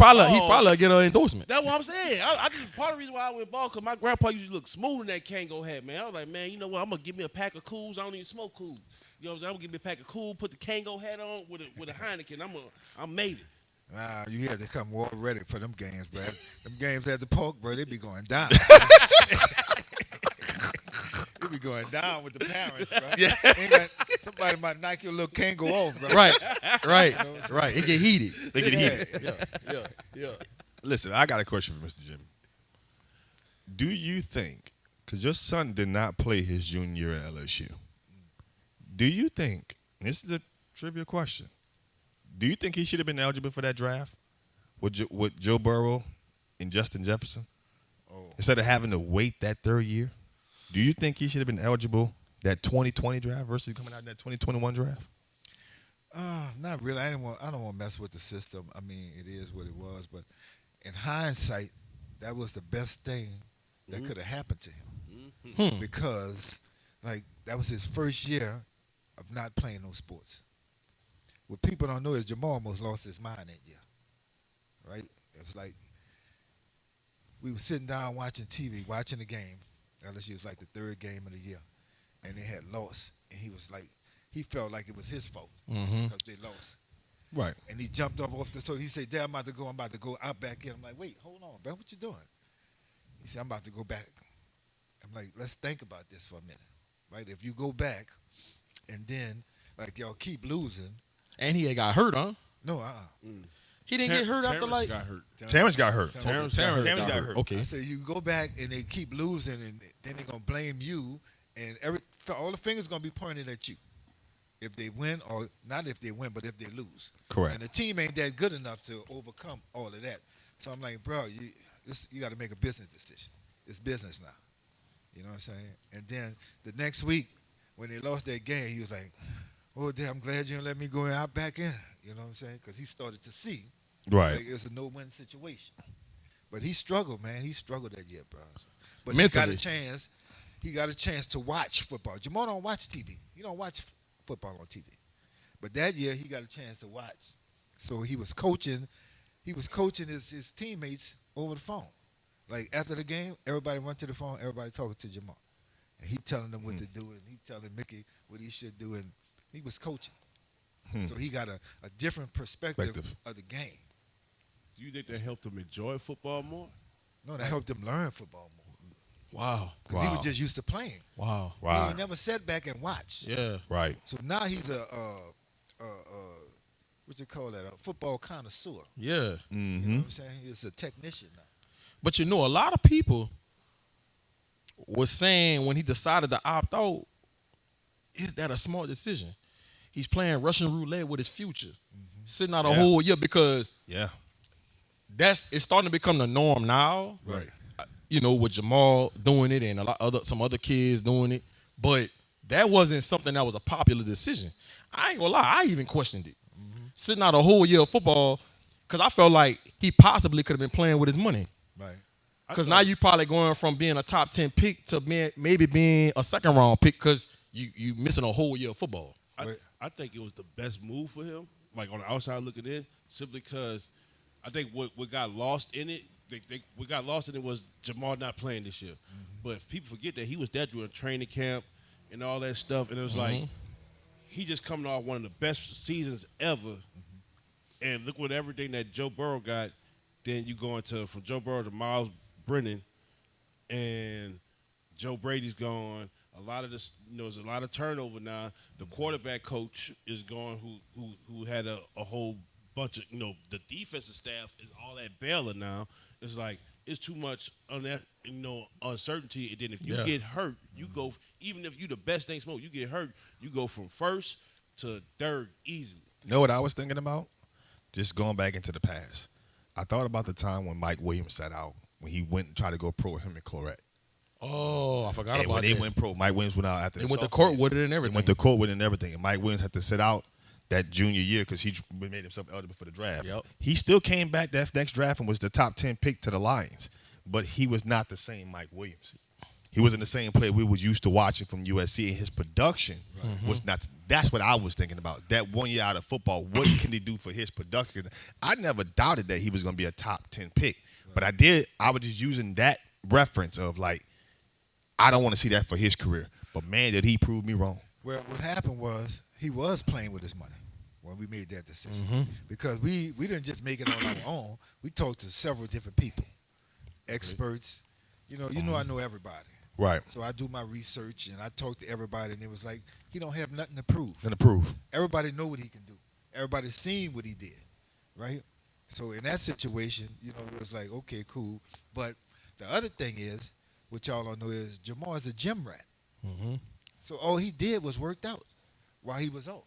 B: probably get an endorsement.
C: That's what I'm saying. I just part of the reason why I went bald because my grandpa used to look smooth in that Kango hat, man. I was like, man, you know what? I'm gonna give me a pack of Cools. I don't even smoke Cool. You know what I'm saying? I'm gonna give me a pack of Cool, put the Kango hat on with a Heineken. I made it.
D: Nah, you had to come well ready for them games, bro. Them games at the park, bro, they be going down. They be going down with the parents, bro. Yeah. Somebody might knock your little Kango off, bro.
B: Right.
D: know what I'm
B: Right. It get heated.
A: They get heated.
B: Yeah.
A: Listen, I got a question for Mr. Jimmy. Do you think, because your son did not play his junior year at LSU, do you think, and this is a trivia question, do you think he should have been eligible for that draft with Joe Burrow and Justin Jefferson? Instead of having to wait that third year? Do you think he should have been eligible that 2020 draft versus coming out in that 2021 draft?
D: Not really. I don't want to mess with the system. I mean, it is what it was. But in hindsight, that was the best thing that could have happened to him because, like, that was his first year of not playing no sports. What people don't know is Jamal almost lost his mind that year, right? It was like we were sitting down watching TV, watching the game. LSU was like the third game of the year, and they had lost, and he was like, he felt like it was his fault because they lost.
A: Right.
D: And he jumped up off so he said, Dad, I'm about to go out back in. I'm like, wait, hold on, bro, what you doing? He said, I'm about to go back. I'm like, let's think about this for a minute, right? If you go back and then, like, y'all keep losing.
B: And he had got hurt, huh?
D: No,
B: He didn't get hurt after like.
C: got hurt.
A: Terrence got hurt.
C: Terrence
A: got hurt.
B: Okay.
D: I said, you go back and they keep losing, and then they're going to blame you, and all the fingers going to be pointed at you. If they win, or not if they win, but if they lose.
A: Correct.
D: And the team ain't that good enough to overcome all of that. So I'm like, bro, you got to make a business decision. It's business now. You know what I'm saying? And then the next week, when they lost that game, he was like, oh, damn, I'm glad you didn't let me go out back in. You know what I'm saying? Because he started to see.
A: Right.
D: Like, it's a no-win situation. But he struggled, man. He struggled that year, bro. But
B: Mentally.
D: he got a chance to watch football. Jamal don't watch TV. He don't watch football on TV. But that year, he got a chance to watch. So he was coaching his teammates over the phone. Like, after the game, everybody went to the phone, everybody talking to Jamal. And he telling them what to do, and he telling Mickey what he should do, and he was coaching. So he got a different perspective of the game.
C: Do you think that helped him enjoy football more?
D: No, that helped him learn football more.
B: Wow.
D: Because he was just used to playing.
B: Wow.
D: He
A: Wow.
D: ain't never sat back and watched.
B: Yeah.
A: Right.
D: So now he's a what you call that? A football connoisseur.
B: Yeah.
D: You know what I'm saying? He's a technician now.
B: But you know, a lot of people was saying when he decided to opt out, is that a smart decision? He's playing Russian roulette with his future, sitting out a whole year because
A: Yeah.
B: it's starting to become the norm now.
D: Right.
B: You know, with Jamal doing it and some other kids doing it, but that wasn't something that was a popular decision. I ain't gonna lie, I even questioned it. Sitting out a whole year of football because I felt like he possibly could have been playing with his money.
D: Right.
B: Because now you probably going from being a top 10 pick to maybe being a second round pick because you missing a whole year of football.
C: I think it was the best move for him, like on the outside looking in, simply because I think what got lost in it, what got lost in it was Jamal not playing this year. But people forget that he was there during training camp and all that stuff, and it was like he just coming off one of the best seasons ever. And look what everything that Joe Burrow got. Then you go into from Joe Burrow to Miles Brennan, and Joe Brady's gone. A lot of this, there's a lot of turnover now. The quarterback coach is gone, who had a whole bunch of, the defensive staff is all at Baylor now. It's like it's too much on that, uncertainty. And then if you get hurt, you go. Even if you the best thing smoke, you get hurt, you go from first to third easily.
A: You know what I was thinking about? Just going back into the past. I thought about the time when Mike Williams sat out, when he went and tried to go pro with him and Clarette.
B: Oh, I forgot
A: and
B: about
A: when
B: that.
A: they went pro, Mike Williams went out after
B: They
A: the
B: went to
A: sophomore
B: court
A: year.
B: with it and everything.
A: They went to court with it and everything. And Mike Williams had to sit out that junior year because he made himself eligible for the draft.
B: Yep.
A: He still came back that next draft and was the top 10 pick to the Lions. But he was not the same Mike Williams. He wasn't the same player we was used to watching from USC, and his production was not. That's what I was thinking about. That 1 year out of football, what can he do for his production? I never doubted that he was going to be a top 10 pick, but I was just using that reference of like, I don't want to see that for his career. But man, did he prove me wrong?
D: Well, what happened was he was playing with his money when we made that decision because we didn't just make it on our own. We talked to several different people, experts. I know everybody.
A: Right.
D: So I do my research and I talk to everybody, and it was like he don't have nothing to prove.
A: Nothing to prove.
D: Everybody know what he can do. Everybody's seen what he did, right? So in that situation, it was like, okay, cool. But the other thing is, what y'all don't know is Jamar is a gym rat. So all he did was worked out while he was off.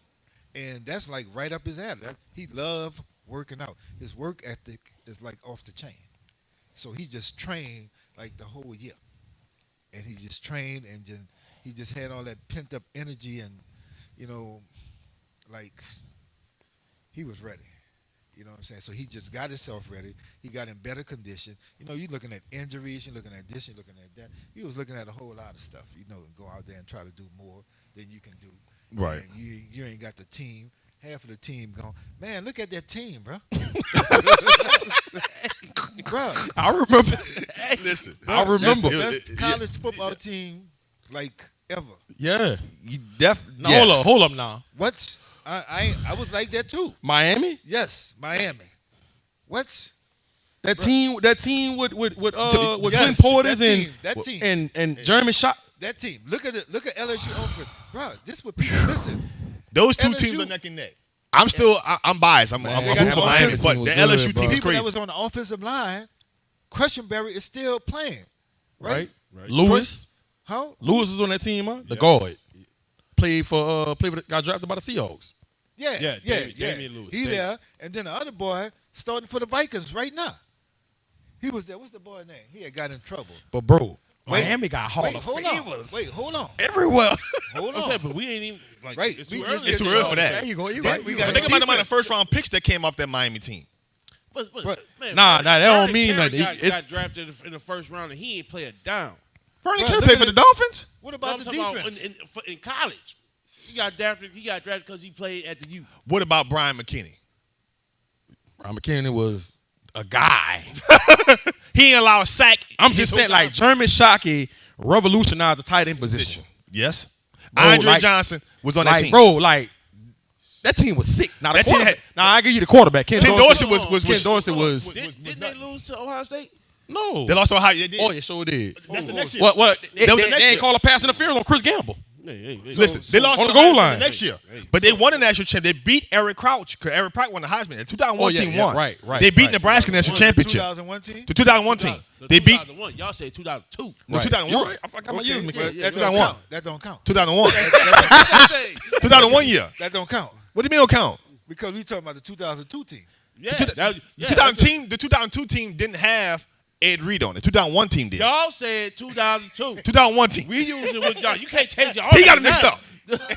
D: And that's like right up his alley. He loved working out. His work ethic is like off the chain. So he just trained like the whole year. And he just trained and he just had all that pent up energy and, like he was ready. You know what I'm saying? So he just got himself ready. He got in better condition. You're looking at injuries, you're looking at this, you're looking at that. He was looking at a whole lot of stuff, and go out there and try to do more than you can do.
A: Right.
D: And you ain't got the team. Half of the team gone. Man, look at that team, bro. Bro.
B: I remember.
A: Hey, listen.
B: I remember.
D: That's the best college football team like ever.
B: Yeah.
A: You
B: Hold up now.
D: What? I was like that too.
B: Miami?
D: Yes, Miami. What?
B: That team with
D: Yes,
B: Clint Portis
D: that team.
B: and Jeremy Shot.
D: That team. Look at LSU offense. Bro, this what people listen.
A: Those two
D: LSU
A: teams are neck and neck. I'm biased. I'm
B: Man,
A: rooting
B: they got
A: for
B: the
A: Miami,
B: offensive
A: but
B: team
A: the
B: was good,
A: LSU
B: bro.
A: team is
D: People
A: crazy.
D: that was on the offensive line, Questionberry is still playing. Right?
B: Lewis.
D: Huh?
B: Lewis was on that team, huh? The guard. Played for got drafted by the Seahawks.
D: Yeah.
C: Damian Lewis.
D: He there. And then the other boy starting for the Vikings right now. He was there. What's the boy's name? He had got in trouble.
B: But bro,
D: Wait,
B: Miami got Hall of
D: hold
B: Famers.
D: on. Wait, hold on.
A: Everywhere.
D: Hold
C: I'm
D: on.
C: saying, but we ain't even like
D: Right,
C: it's
D: we
C: too
D: just
C: early.
A: It's
D: get
A: too
D: to
A: early for that.
B: There you go. You're
D: Then
B: right.
D: we
B: You
D: got
A: I
B: right.
A: think about the
D: defense.
A: first round picks that came off that Miami team.
C: But
D: But-
B: Nah, that don't
C: Vernon
B: mean
C: Carey
B: nothing.
C: got drafted in the first round and he ain't play a down.
A: Vernon
D: Bro,
A: Carey
D: look
A: played
D: at
A: for the
D: it.
A: Dolphins.
D: What
C: No,
D: about
C: I'm
D: the
C: talking about
D: defense?
C: in college. He got drafted because he played at the U.
A: What about Brian McKinney?
B: Ron McKinney was a guy.
A: He ain't allowed a sack.
B: I'm
A: his
B: just
A: whole
B: saying, like,
A: time.
B: Jeremy Shockey revolutionized the tight end position.
A: Yes.
B: Bro,
A: Andre
B: like-
A: Johnson was on that
B: Like,
A: team.
B: bro, like, that team was sick. Now, the
A: That team
B: quarterback.
A: had-
B: Now, I give you the quarterback. Ken
A: Ken
B: Dorsey
A: Dorsey was
B: Ken Dorsey was.
C: Didn't they lose to Ohio State?
B: No.
A: They lost to Ohio. They did.
B: Oh, yeah, sure did.
A: That's the next year.
B: What? They
A: That was the next
B: ain't
A: year.
B: call a pass interference on Chris Gamble.
C: Hey.
A: Listen, they lost
B: on
A: to
B: the goal
A: Ohio State
B: line.
A: the next year, but they won the national championship. They beat Eric Crouch because Eric Crouch won the Heisman. The 2001
B: Oh, yeah,
A: team
B: yeah,
A: won.
B: right.
A: They beat
B: right.
A: Nebraska national championship.
D: 2001 team?
A: The 2001 team.
C: The
A: They beat
C: 2001. Y'all say 2002.
A: no,
B: Right.
A: 2001.
B: You're right. I forgot my years mixed up.
D: But that
A: 2001.
D: don't count. That don't count.
A: 2001. 2001 year.
D: That don't count.
A: What do you mean don't count?
D: Because we talking about the 2002 team.
C: Yeah,
A: The 2002 team didn't have Ed Reed on it. 2001 team did.
C: y'all said 2002.
A: 2001 team.
C: We using with y'all. You can't change your
A: He
C: argument.
A: got it mixed
C: now.
A: up.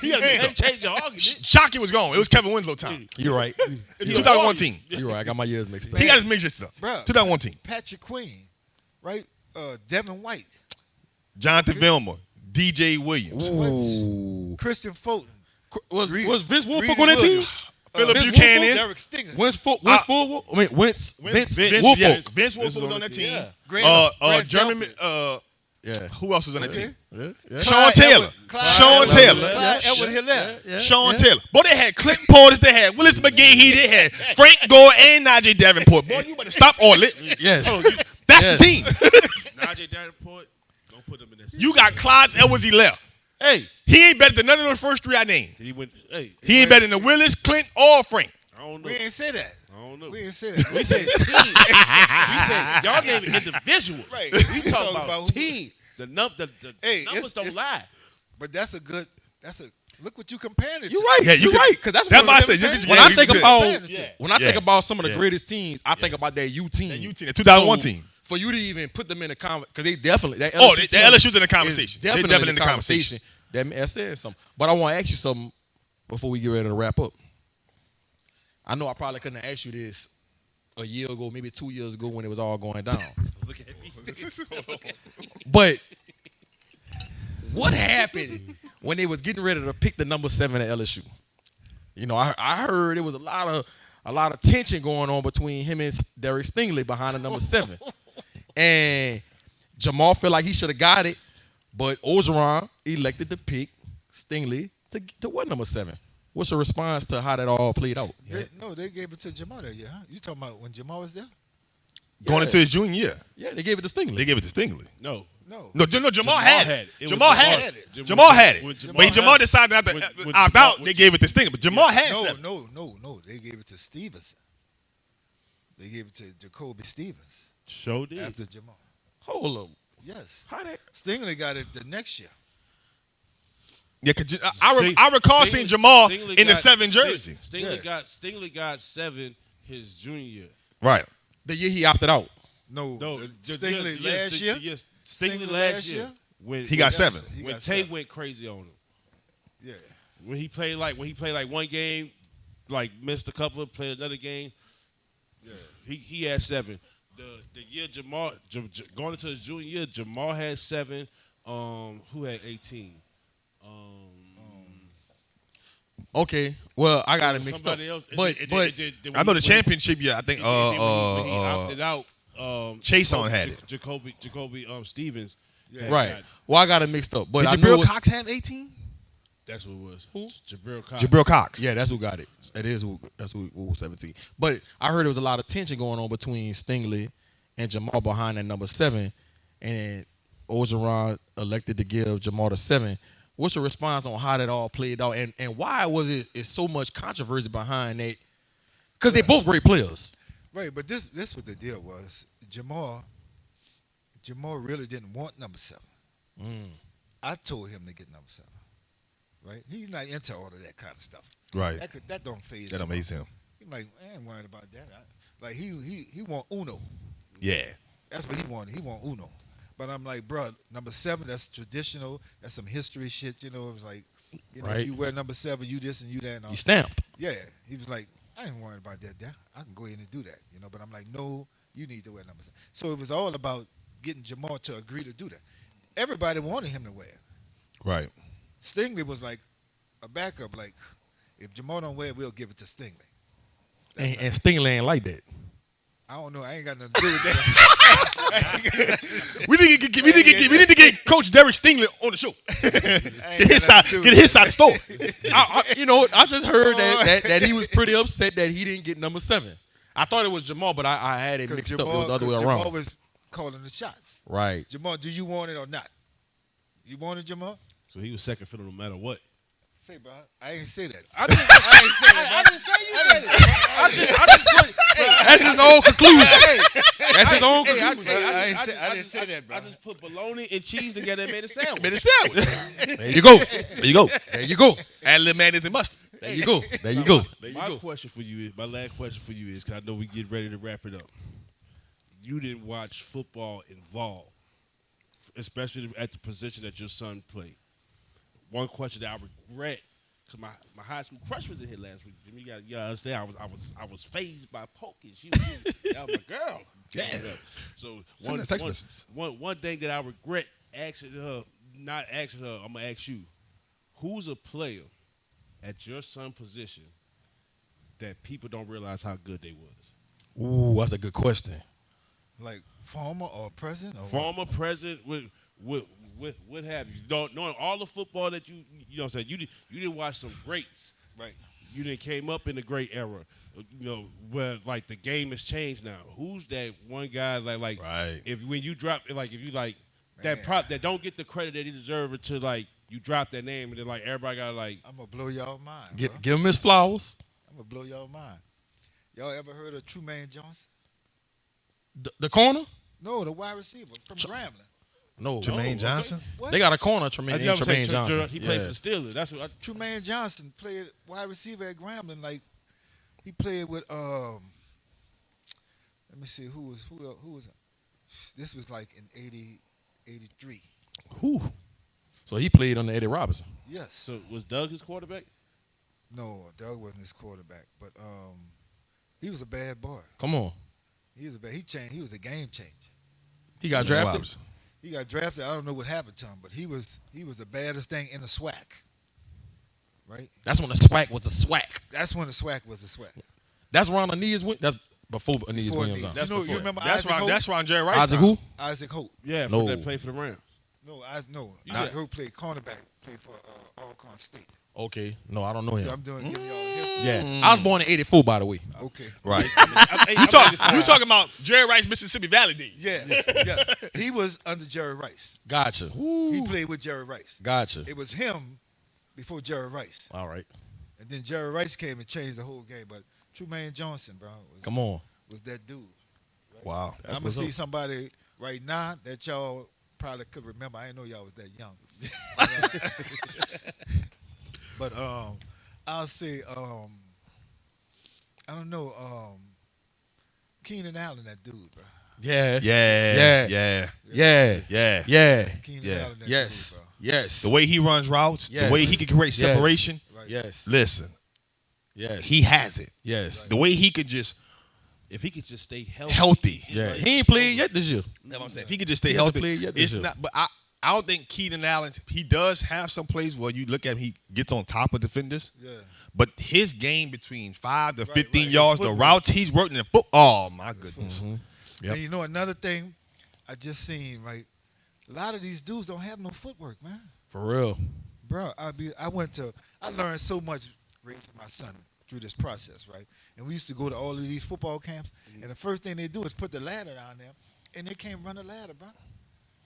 A: He got it mixed up.
C: Can't change your argument.
A: Shockey was gone. It was Kevin Winslow time.
B: You're right.
A: It's 2001 team.
B: You're right. I got my years mixed up.
A: He got his mixed up.
D: Bruh.
A: 2001 team.
D: Patrick Queen, right? Devin White,
A: Jonathan Vilma, DJ Williams,
B: Ooh.
D: Christian Fulton,
B: Was
D: Reed-
B: Vince Wilfork
D: Reed
B: on that team?
D: Williams,
A: Philip
B: Vince
A: Buchanan.
D: Derek Stinger,
B: Vince Vince
A: Vince
B: Wilfork.
A: Vince Wolf was on that team.
C: Yeah.
D: Grant,
A: Jeremy
B: Yeah.
A: Who else was on that team?
B: Yeah.
A: Sean Taylor. Sean Taylor.
D: Clyde Edward-Helaire.
A: Sean Taylor. Boy, they had Clinton Portis. They had Willis McGahee. They had Frank Gore and Najee Davenport. Boy, you better stop all it.
B: Yes.
A: That's the team.
C: Najee Davenport, don't put him in this.
A: You got Clyde Edwards-Helaire.
C: Hey,
A: He ain't better than none of those first three I named.
C: he went. Hey,
A: He ain't better than Willis, Clint, or Frank.
C: I don't know.
D: We ain't say that.
C: I don't know.
D: We ain't say that.
C: We said team. We said y'all name it individual.
D: Right.
C: We talk about team. The numbers
D: it's-
C: don't lie.
D: But that's a look what you comparing it to.
B: You're right.
A: Yeah, you
B: You're
A: can-
B: right. Because that's
A: That's
B: what
A: why I
B: I'm
A: said
B: saying.
A: you
B: When
A: can-
B: I
A: you
B: think
A: can-
B: about
C: Yeah.
B: when I think
A: Yeah.
B: about some of the
A: Yeah.
B: greatest teams, I think about that U team.
A: That U team, the 2001
B: So,
A: team.
B: For you to even put them in the conversation, because they definitely that
A: Oh,
B: LSU
A: the
B: team
A: LSU's in the
B: is
A: conversation. They're
B: Definitely in the conversation. That says something. But I want to ask you something before we get ready to wrap up. I know I probably couldn't have asked you this a year ago, maybe 2 years ago when it was all going down.
C: Look at me.
B: But what happened when they was getting ready to pick the number 7 at LSU? You know, I heard there was a lot of tension going on between him and Derek Stingley behind the number 7. And Jamal felt like he should have got it, but Orgeron elected to pick Stingley to what number 7? What's the response to how that all played out?
D: They gave it to Jamal that year, huh? You talking about when Jamal was there?
A: Going into his junior year.
B: Yeah, they gave it to Stingley.
A: They gave it to Stingley.
C: No.
A: No, Jamal had it.
C: It was
A: Jamal had
C: Jamal.
A: it. Jamal had
C: When
A: it.
C: Jamal
A: When Jamal
C: had-
A: decided not to
C: when
A: opt
C: Jamal-
A: out, they gave it to Stingley. But Jamal had
D: No,
A: 7.
D: no. They gave it to Stevenson. They gave it to Jacoby Stevens
C: Show did.
D: after Jamal.
B: Hold up.
D: Yes.
B: How that?
D: Stingley got it the next year.
A: Yeah, cause I recall seeing Jamal
C: Stingley
A: in the
C: got-
A: 7 jersey.
C: Stingley got 7 his junior year.
A: Right.
B: The year he opted out.
D: No,
C: No,
D: Stingley last year.
C: Yes, Stingley last year. When
A: He got 7.
C: when Tate went crazy on him.
D: Yeah.
C: When he played like one game, like missed a couple, played another game.
D: Yeah.
C: He had 7. The year Jamal going into his junior year, Jamal had 7. Who had 18?
B: Okay. Well, I got it mixed up.
C: Somebody else.
B: But
A: I know the championship year. I think
C: when he opted out,
A: Chase on had it.
C: Jacoby Stevens.
B: right. Well, I got it mixed up. But
A: Did
B: I know
A: Jabril Cox have 18?
C: That's what it was.
B: Who?
C: Jabril Cox.
A: Jabril Cox.
B: Yeah, that's who got it. That's who was 17. But I heard there was a lot of tension going on between Stingley and Jamal behind that number 7, and Orgeron elected to give Jamal the 7. What's your response on how that all played out, and why was it so much controversy behind that? Because they're both great players.
D: Right, but this what the deal was. Jamal really didn't want number 7. I told him to get number 7. Right? He's not into all of that kind of stuff.
A: Right.
D: That don't phase
A: That
D: him.
A: amazes him.
D: He's like, I ain't worried about that. Like he want Uno.
A: Yeah.
D: That's what he wanted. He want Uno. But I'm like, bro, number 7, that's traditional. That's some history shit. You know, it was like,
B: Right.
D: you wear number 7, you this and you that. And all.
B: You stamped.
D: Yeah. He was like, I ain't worried about that. I can go ahead and do that. You know, but I'm like, no, you need to wear number 7. So it was all about getting Jamal to agree to do that. Everybody wanted him to wear it.
A: Right.
D: Stingley was like a backup. Like, if Jamal don't wear it, we'll give it to Stingley.
B: And Stingley ain't like that.
D: I don't know. I ain't got nothing to do with that.
A: We need to get Coach Derek Stingley on the show. Get his side of the story.
B: I just heard that he was pretty upset that he didn't get number 7. I thought it was Jamal, but I had it mixed up. It was the other way
D: Jamal
B: around.
D: was calling the shots.
B: Right.
D: Jamal, do you want it or not? You want it, Jamal?
C: So he was second fiddle no matter what.
D: Say, bro, I ain't say that.
C: I didn't say you said it. I just put.
B: That's his own conclusion. That's his own
C: Hey,
B: conclusion.
D: I didn't say that, bro.
C: I just put bologna and cheese together and made a sandwich.
A: Made a sandwich.
B: There you go.
A: There you go.
B: There you go.
A: Add a little mayonnaise and mustard.
B: There you go. There you go.
C: My last question for you is, because I know we get ready to wrap it up. You didn't watch football involved, especially at the position that your son played. One question that I regret, because my high school crush was in here last week. Jimmy, you gotta understand, I was fazed by Pokey. That was my girl.
A: Yeah.
C: So
A: Send us text messages.
C: one thing that I regret not asking her, I'm gonna ask you, who's a player at your son position that people don't realize how good they was?
B: Ooh, that's a good question.
D: Like former or present? Or
C: Former president, what have you? Knowing all the football that you know what I'm saying, you didn't watch some greats.
D: Right.
C: You didn't came up in the great era. You know, where like the game has changed now. Who's that one guy like
A: Right.
C: if you like
D: Man.
C: that prop that don't get the credit that he deserves until like you drop that name and then like everybody got like
D: I'm gonna blow y'all mind.
B: Give him his flowers.
D: I'm gonna blow y'all mind. Y'all ever heard of Trumaine Johnson?
B: The corner?
D: No, the wide receiver from Grambling.
B: No.
A: Jermaine
C: okay.
A: Johnson.
D: What?
B: They got a corner,
C: I
B: Tremaine
C: never say
B: Johnson.
C: he played for the Steelers. That's what.
D: Trumaine Johnson played wide receiver at Grambling. Like he played with let me see who was. This was like in 83.
B: Whew. So he played under Eddie Robinson.
D: Yes.
C: So was Doug his quarterback?
D: No, Doug wasn't his quarterback, but he was a bad boy.
B: Come on.
D: He was a bad. He changed. He was a game changer.
B: He got
A: Jermaine
B: drafted.
A: Robinson.
D: He got drafted. I don't know what happened to him, but he was the baddest thing in the SWAC. Right.
B: That's when the SWAC was the SWAC.
D: That's when the SWAC was the SWAC.
B: That's around Aeneas Williams. That's before Aeneas
D: Before
B: Williams.
D: Aeneas.
B: on.
D: You remember
A: That's
D: Isaac
A: Ron.
D: Hope?
A: That's Ron Jerry Rice.
B: Isaac
A: time.
B: who?
D: Isaac Hope.
C: Yeah,
B: No.
C: that played for the Rams.
D: No,
C: Yeah.
D: Isaac Hope played cornerback. Played for Alcorn State.
B: Okay. No, I don't know
D: See,
B: him.
D: I'm giving y'all a history.
B: Yeah. I was born in 84, by the way.
D: Okay.
A: Right.
C: You
A: You talking about Jerry Rice, Mississippi Valley days?
D: Yeah, yeah. He was under Jerry Rice.
B: Gotcha.
D: He played with Jerry Rice.
B: Gotcha.
D: It was him before Jerry Rice,
B: All right.
D: and then Jerry Rice came and changed the whole game. But Trumaine Johnson, bro,
B: Come on.
D: was that dude.
A: Wow.
D: I'm gonna see somebody right now that y'all probably could remember. I didn't know y'all was that young. But I'll say I don't know Keenan Allen, that dude, bro.
B: Yeah.
A: Yeah.
B: Yeah.
A: Yeah.
B: Yeah.
A: Yeah.
B: Yeah.
D: Keenan
A: Yeah.
D: Allen, that
B: Yes.
D: dude, bro.
B: Yes.
A: The way he runs routes,
B: Yes.
A: the way he can create
B: Yes.
A: separation.
D: Right.
B: Yes.
A: Listen,
B: Yes.
A: he has it.
B: Yes.
A: The way he could just
C: If he could just stay healthy.
A: healthy.
B: Yeah. He ain't played yet this year.
A: That's what I'm saying. If he could just stay
B: He hasn't
A: healthy,
B: played yet this
A: it's
B: year.
A: not. But I don't think Keenan Allen. He does have some plays where you look at him, he gets on top of defenders.
D: Yeah.
A: But his game between 5 to
D: Right,
A: 15
D: right. His
A: yards, the
D: footwork.
A: routes he's working in football. Oh my goodness.
B: Yep.
D: And you know another thing I just seen, right? A lot of these dudes don't have no footwork, man.
B: For real.
D: Bro, I learned so much raising my son through this process, right? And we used to go to all of these football camps, and the first thing they do is put the ladder down there, and they can't run a ladder, bro.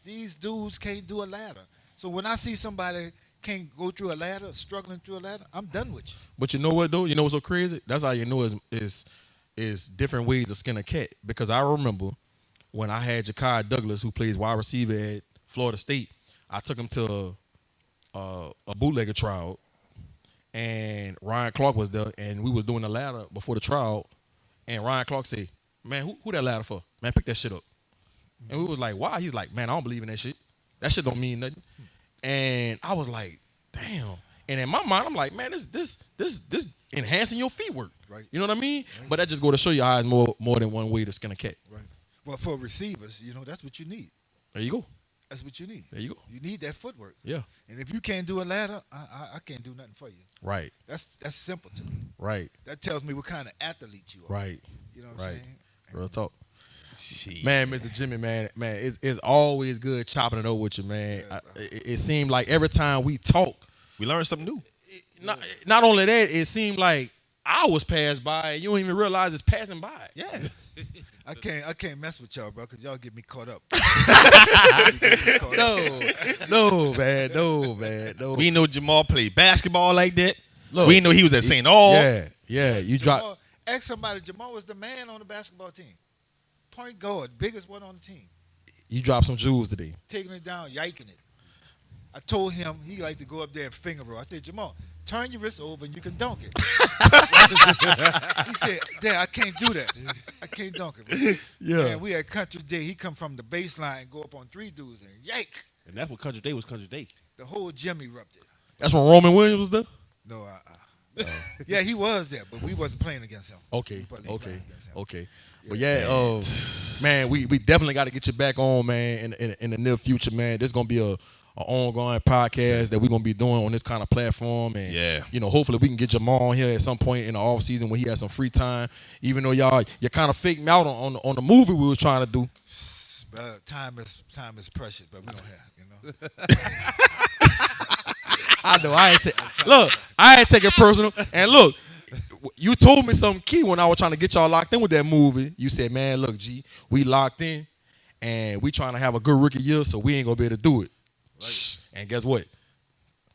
D: These dudes can't do a ladder. So when I see somebody can't go through a ladder, struggling through a ladder, I'm done with you.
B: But you know what though? You know what's so crazy? That's how you know is different ways to skin a cat. Because I remember when I had Ja'Kai Douglas, who plays wide receiver at Florida State, I took him to a bootlegger trial, and Ryan Clark was there, and we was doing the ladder before the trial, and Ryan Clark said, "Man, who that ladder for? Man, pick that shit up." And we was like, "Why?" He's like, "Man, I don't believe in that shit. That shit don't mean nothing." And I was like, "Damn." And in my mind, I'm like, "Man, this enhancing your feet work."
D: Right.
B: You know what I mean? Right. But that just go to show your eyes more than one way to skin a cat.
D: Right. Well, for receivers, that's what you need.
B: There you go.
D: That's what you need.
B: There you go.
D: You need that footwork.
B: Yeah.
D: And if you can't do a ladder, I can't do nothing for you.
B: Right.
D: That's simple to me.
B: Right.
D: That tells me what kind of athlete you are.
B: Right.
D: You know what I'm
B: Right.
D: saying?
B: Real talk.
A: Shit.
B: Man, Mr. Jimmy, man, it's always good chopping it over with you, man. It seemed like every time we talk,
A: We learned something new.
B: not only that, it seemed like hours pass by and you don't even realize it's passing by.
A: Yeah.
D: I can't mess with y'all, bro, because y'all get me caught up.
B: No, man, no.
A: We know Jamal played basketball like that.
B: Look,
A: we know he was at St. All.
B: Yeah. You dropped.
D: Ask somebody. Jamal was the man on the basketball team. Point guard, biggest one on the team.
B: You dropped some jewels today.
D: Taking it down, yiking it. I told him he liked to go up there and finger roll. I said, Jamal, turn your wrist over and you can dunk it. He said, Dad, I can't do that. I can't dunk it. Bro.
B: Yeah.
D: Man, we had Country Day. He come from the baseline and go up on 3 dudes and yike.
C: And that's what Country Day was Country Day.
D: The whole gym erupted.
B: That's when Roman Williams was there?
D: No, yeah, he was there, but we wasn't playing against him.
B: Okay.
D: We wasn't playing against him.
B: Okay. But yeah, man, we definitely got to get you back on, man, in the near future, man. There's gonna be a ongoing podcast that we're gonna be doing on this kind of platform, and hopefully we can get Jamal on here at some point in the off season when he has some free time. Even though you kind of faked me out on the movie we was trying to do.
D: Time is precious, but we don't have,
B: I know. I ain't take it personal. And look, you told me something key when I was trying to get y'all locked in with that movie. You said, man, look, G, we locked in, and we trying to have a good rookie year, so we ain't going to be able to do it. Right. And guess what?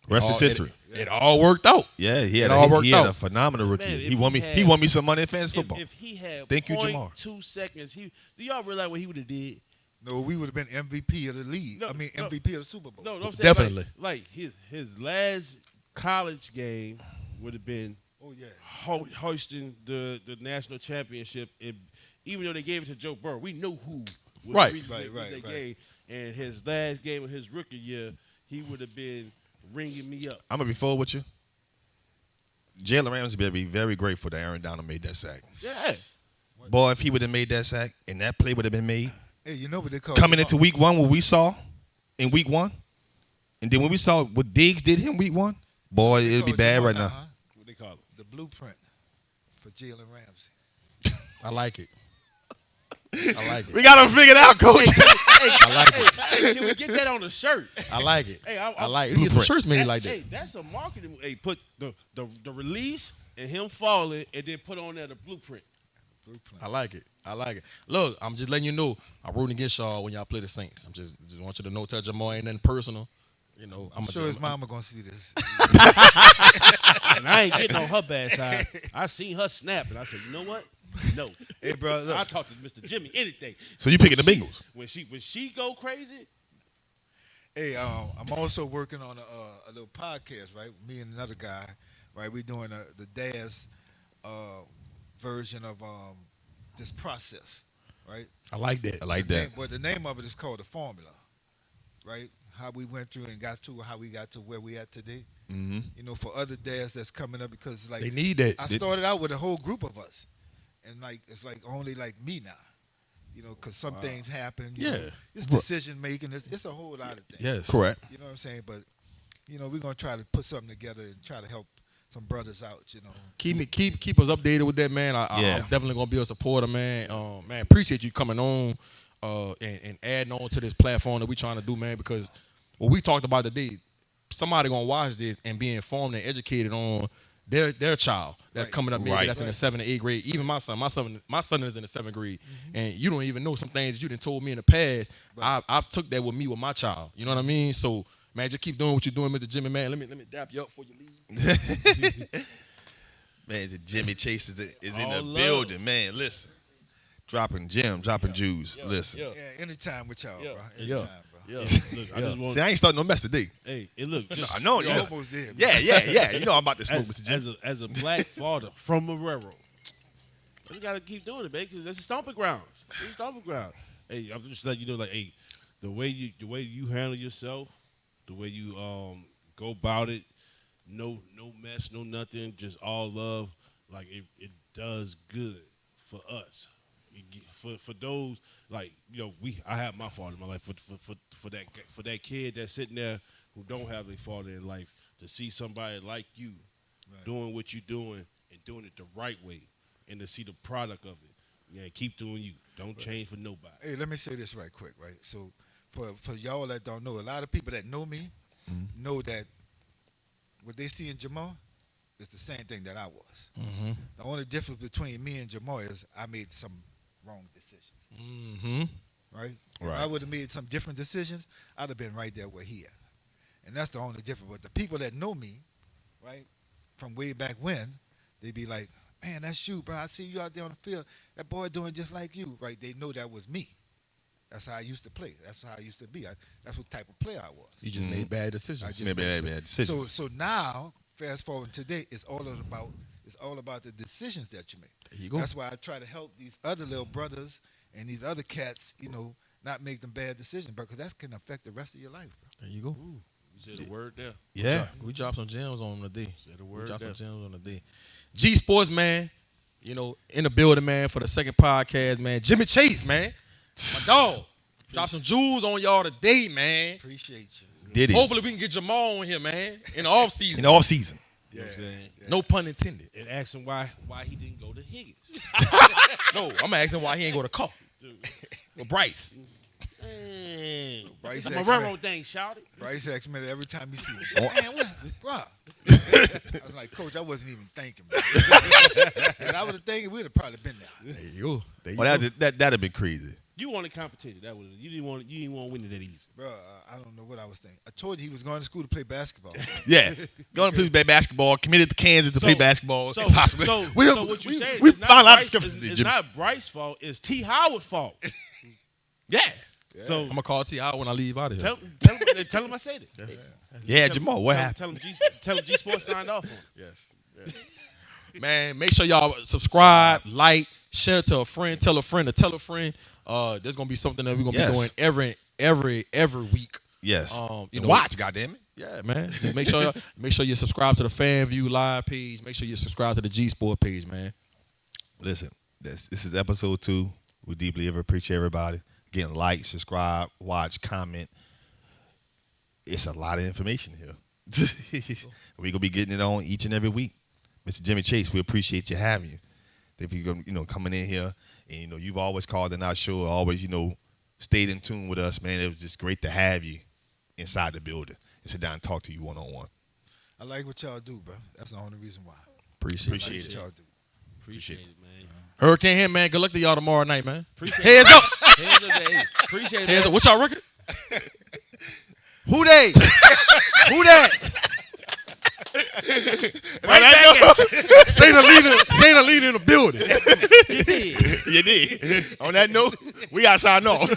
A: Rest is history.
B: It all worked out.
A: Yeah, he had a phenomenal rookie.
C: Man,
A: he won me some money in fantasy football.
C: If he had
A: Thank you, Jamar.
C: 2 seconds, do y'all realize what he would have did?
D: No, we would have been MVP of the league. MVP of the Super Bowl.
C: No, I'm saying
B: Definitely.
C: Like his last college game would have been hosting the national championship. Even though they gave it to Joe Burrow, we knew who would
B: Right.
C: that game. And his last game of his rookie year, he would have been ringing me up.
A: I'm going to be full with you. Jalen Ramsey better be very grateful that Aaron Donald made that sack.
C: Yeah.
A: Boy, if he would have made that sack and that play would have been made,
D: Hey, you know what they call
A: coming into week 1, what we saw in week 1, and then when we saw what Diggs did him week 1, boy, it'd be bad right now.
C: What they call it?
D: The blueprint for Jalen Ramsey.
B: I like it.
A: We got him figured out, Coach.
B: I like it.
C: Hey, can we get that on the shirt?
B: I like it.
C: Hey,
B: I like it. We get some shirts made like that.
C: Hey, that's a marketing. Hey, put the release and him falling, and then put on there the blueprint.
B: I like it. Look, I'm just letting you know, I'm rooting against y'all when y'all play the Saints. I'm just want you to know, tell Jamal ain't nothing personal. You know,
D: I'm sure his mama gonna see this.
C: And I ain't getting on her bad side. I seen her snap, and I said, you know what? No.
D: Hey, bro, look.
C: I talk to Mr. Jimmy anything.
A: So you picking the Bengals?
C: When she go crazy.
D: Hey, I'm also working on a little podcast, right? Me and another guy, right? We're doing the Daz version of this process, right?
B: I like that.
D: But the name of it is called The Formula, right? How we went through and got to how we got to where we at today.
A: Mm-hmm.
D: You know, for other dads that's coming up, because like
B: They need that.
D: I started out with a whole group of us, and like it's like only like me now. You know, because some things happen. You know, it's decision making. It's a whole lot of things.
B: Yes.
A: Correct.
D: You know what I'm saying? But you know, we're gonna try to put something together and try to help some brothers out. You know,
B: Keep us updated with that, man. I'm definitely gonna be a supporter, man. Man, appreciate you coming on and adding on to this platform that we trying to do, man. Because what we talked about today, somebody gonna watch this and be informed and educated on their child that's coming up, maybe that's in the 7th or 8th grade. Even my son is in the 7th grade, and you don't even know some things that you done told me in the past. I've took that with me with my child. You know what I mean? So, man, just keep doing what you're doing, Mr. Jimmy. Man, let me dap you up before you leave.
A: Man, the Jimmy Chase is in the
C: love.
A: building, man. Listen, dropping gems, dropping Jews. Listen,
D: yeah, anytime with y'all, bro.
B: Yeah.
D: Anytime, bro.
B: Yeah.
C: Look, I just want.
A: see, I ain't starting no mess today.
C: Hey, look.
A: I know
D: You
A: you.
D: almost did.
A: Yeah. You know I'm about to smoke with the Jimmy.
C: As a black father from Marrero, we gotta keep doing it, man, because that's a stomping ground. It's a stomping ground. Hey, I'm just letting you know, like, hey, the way you handle yourself, the way you go about it, no mess, no nothing, just all love. Like it does good for us. For those, like, you know, I have my father in my life. For that kid that's sitting there who don't have a father in life, to see somebody like you doing what you're doing and doing it the right way, and to see the product of it. Yeah, keep doing you. Don't change for nobody.
D: Hey, let me say this right quick, right? So, for y'all that don't know, a lot of people that know me know that what they see in Jamal is the same thing that I was.
B: Mm-hmm.
D: The only difference between me and Jamal is I made some wrong decisions.
B: Mm-hmm.
D: Right? If I would have made some different decisions, I'd have been right there where he at. And that's the only difference. But the people that know me, right, from way back when, they be like, man, that's you, bro. I see you out there on the field. That boy doing just like you, right? They know that was me. That's how I used to play. That's how I used to be. That's what type of player I was.
B: You just made bad decisions.
A: Maybe bad decisions.
D: So now, fast forward today, it's all about the decisions that you make.
B: There you go.
D: That's why I try to help these other little brothers and these other cats, you know, not make them bad decisions, because that can affect the rest of your life, bro.
B: There you go.
C: You said a word there.
A: Yeah.
B: We dropped some gems on them today.
C: Said a
B: We
C: word
B: dropped
C: there.
B: some gems on today. G-Sportz, man. You know, in the building, man, for the second podcast, man. Jimmy Chase, man. My dog. Drop some jewels on y'all today, man.
D: Appreciate you.
A: Did he?
B: Hopefully we can get Jamal on here, man, in the off season.
A: In the off season.
C: You know what I'm saying?
B: No pun intended.
C: And ask him why he didn't go to Higgins.
B: No, I'm asking why he ain't go to Coffee. Or Bryce.
D: Bryce
C: My
D: asks me,
C: railroad thing, shout it.
D: Bryce asks me that every time he see me.
A: Oh.
D: Man, what, bro? I was like, Coach, I wasn't even thinking, bro. And I was thinking we'd have probably been there.
B: There you go. There you
A: Well,
B: go.
A: that'd have been crazy.
C: You wanted competition. That was you didn't want to win it that easy.
D: Bro, I don't know what I was thinking. I told you he was going to school to play basketball.
A: Yeah, going to play basketball. Committed to Kansas to play basketball.
C: So,
A: It's possible.
C: so,
A: we
C: so what you saying?
A: We
C: It's not
A: found out
C: Bryce-
A: discrepancy.
C: It's
A: Jimmy.
C: not Bryce's fault. It's T. Howard's fault.
A: Yeah,
C: So
B: I'm gonna call T out when I leave out of here.
C: tell him I said it.
A: yeah, Jamal. What happened?
C: Tell him G-Sportz signed off on it.
B: Yes. Man, make sure y'all subscribe, like, share to a friend, tell a friend to tell a friend. There's gonna be something that we're gonna be doing every week.
A: Yes.
B: You know,
A: Watch, goddamn it.
B: Yeah, man. Just make sure you subscribe to the Fan View Live page. Make sure you subscribe to the G-Sportz page, man.
A: Listen, this is episode 2. We deeply appreciate everybody getting like, subscribe, watch, comment. It's a lot of information here. We're gonna be getting it on each and every week. Mr. Jimmy Chase, we appreciate you having you. If you coming in here and you've always called in our show, always stayed in tune with us, man. It was just great to have you inside the building and sit down and talk to you one-on-one.
D: I like what y'all do, bro. That's the only reason why.
A: Appreciate
D: What
A: it.
D: y'all do.
C: Appreciate it, man.
B: Hurricane Him, man. Good luck to y'all tomorrow night, man.
C: Appreciate
B: Heads
C: it.
B: up.
C: Hands up, hey. Appreciate it.
B: Heads
C: man.
B: up. What's y'all record?
C: Who they? Who that?
B: Right back at you. Saint Alina in the building.
C: You did.
A: You did. On that note, we got to sign off.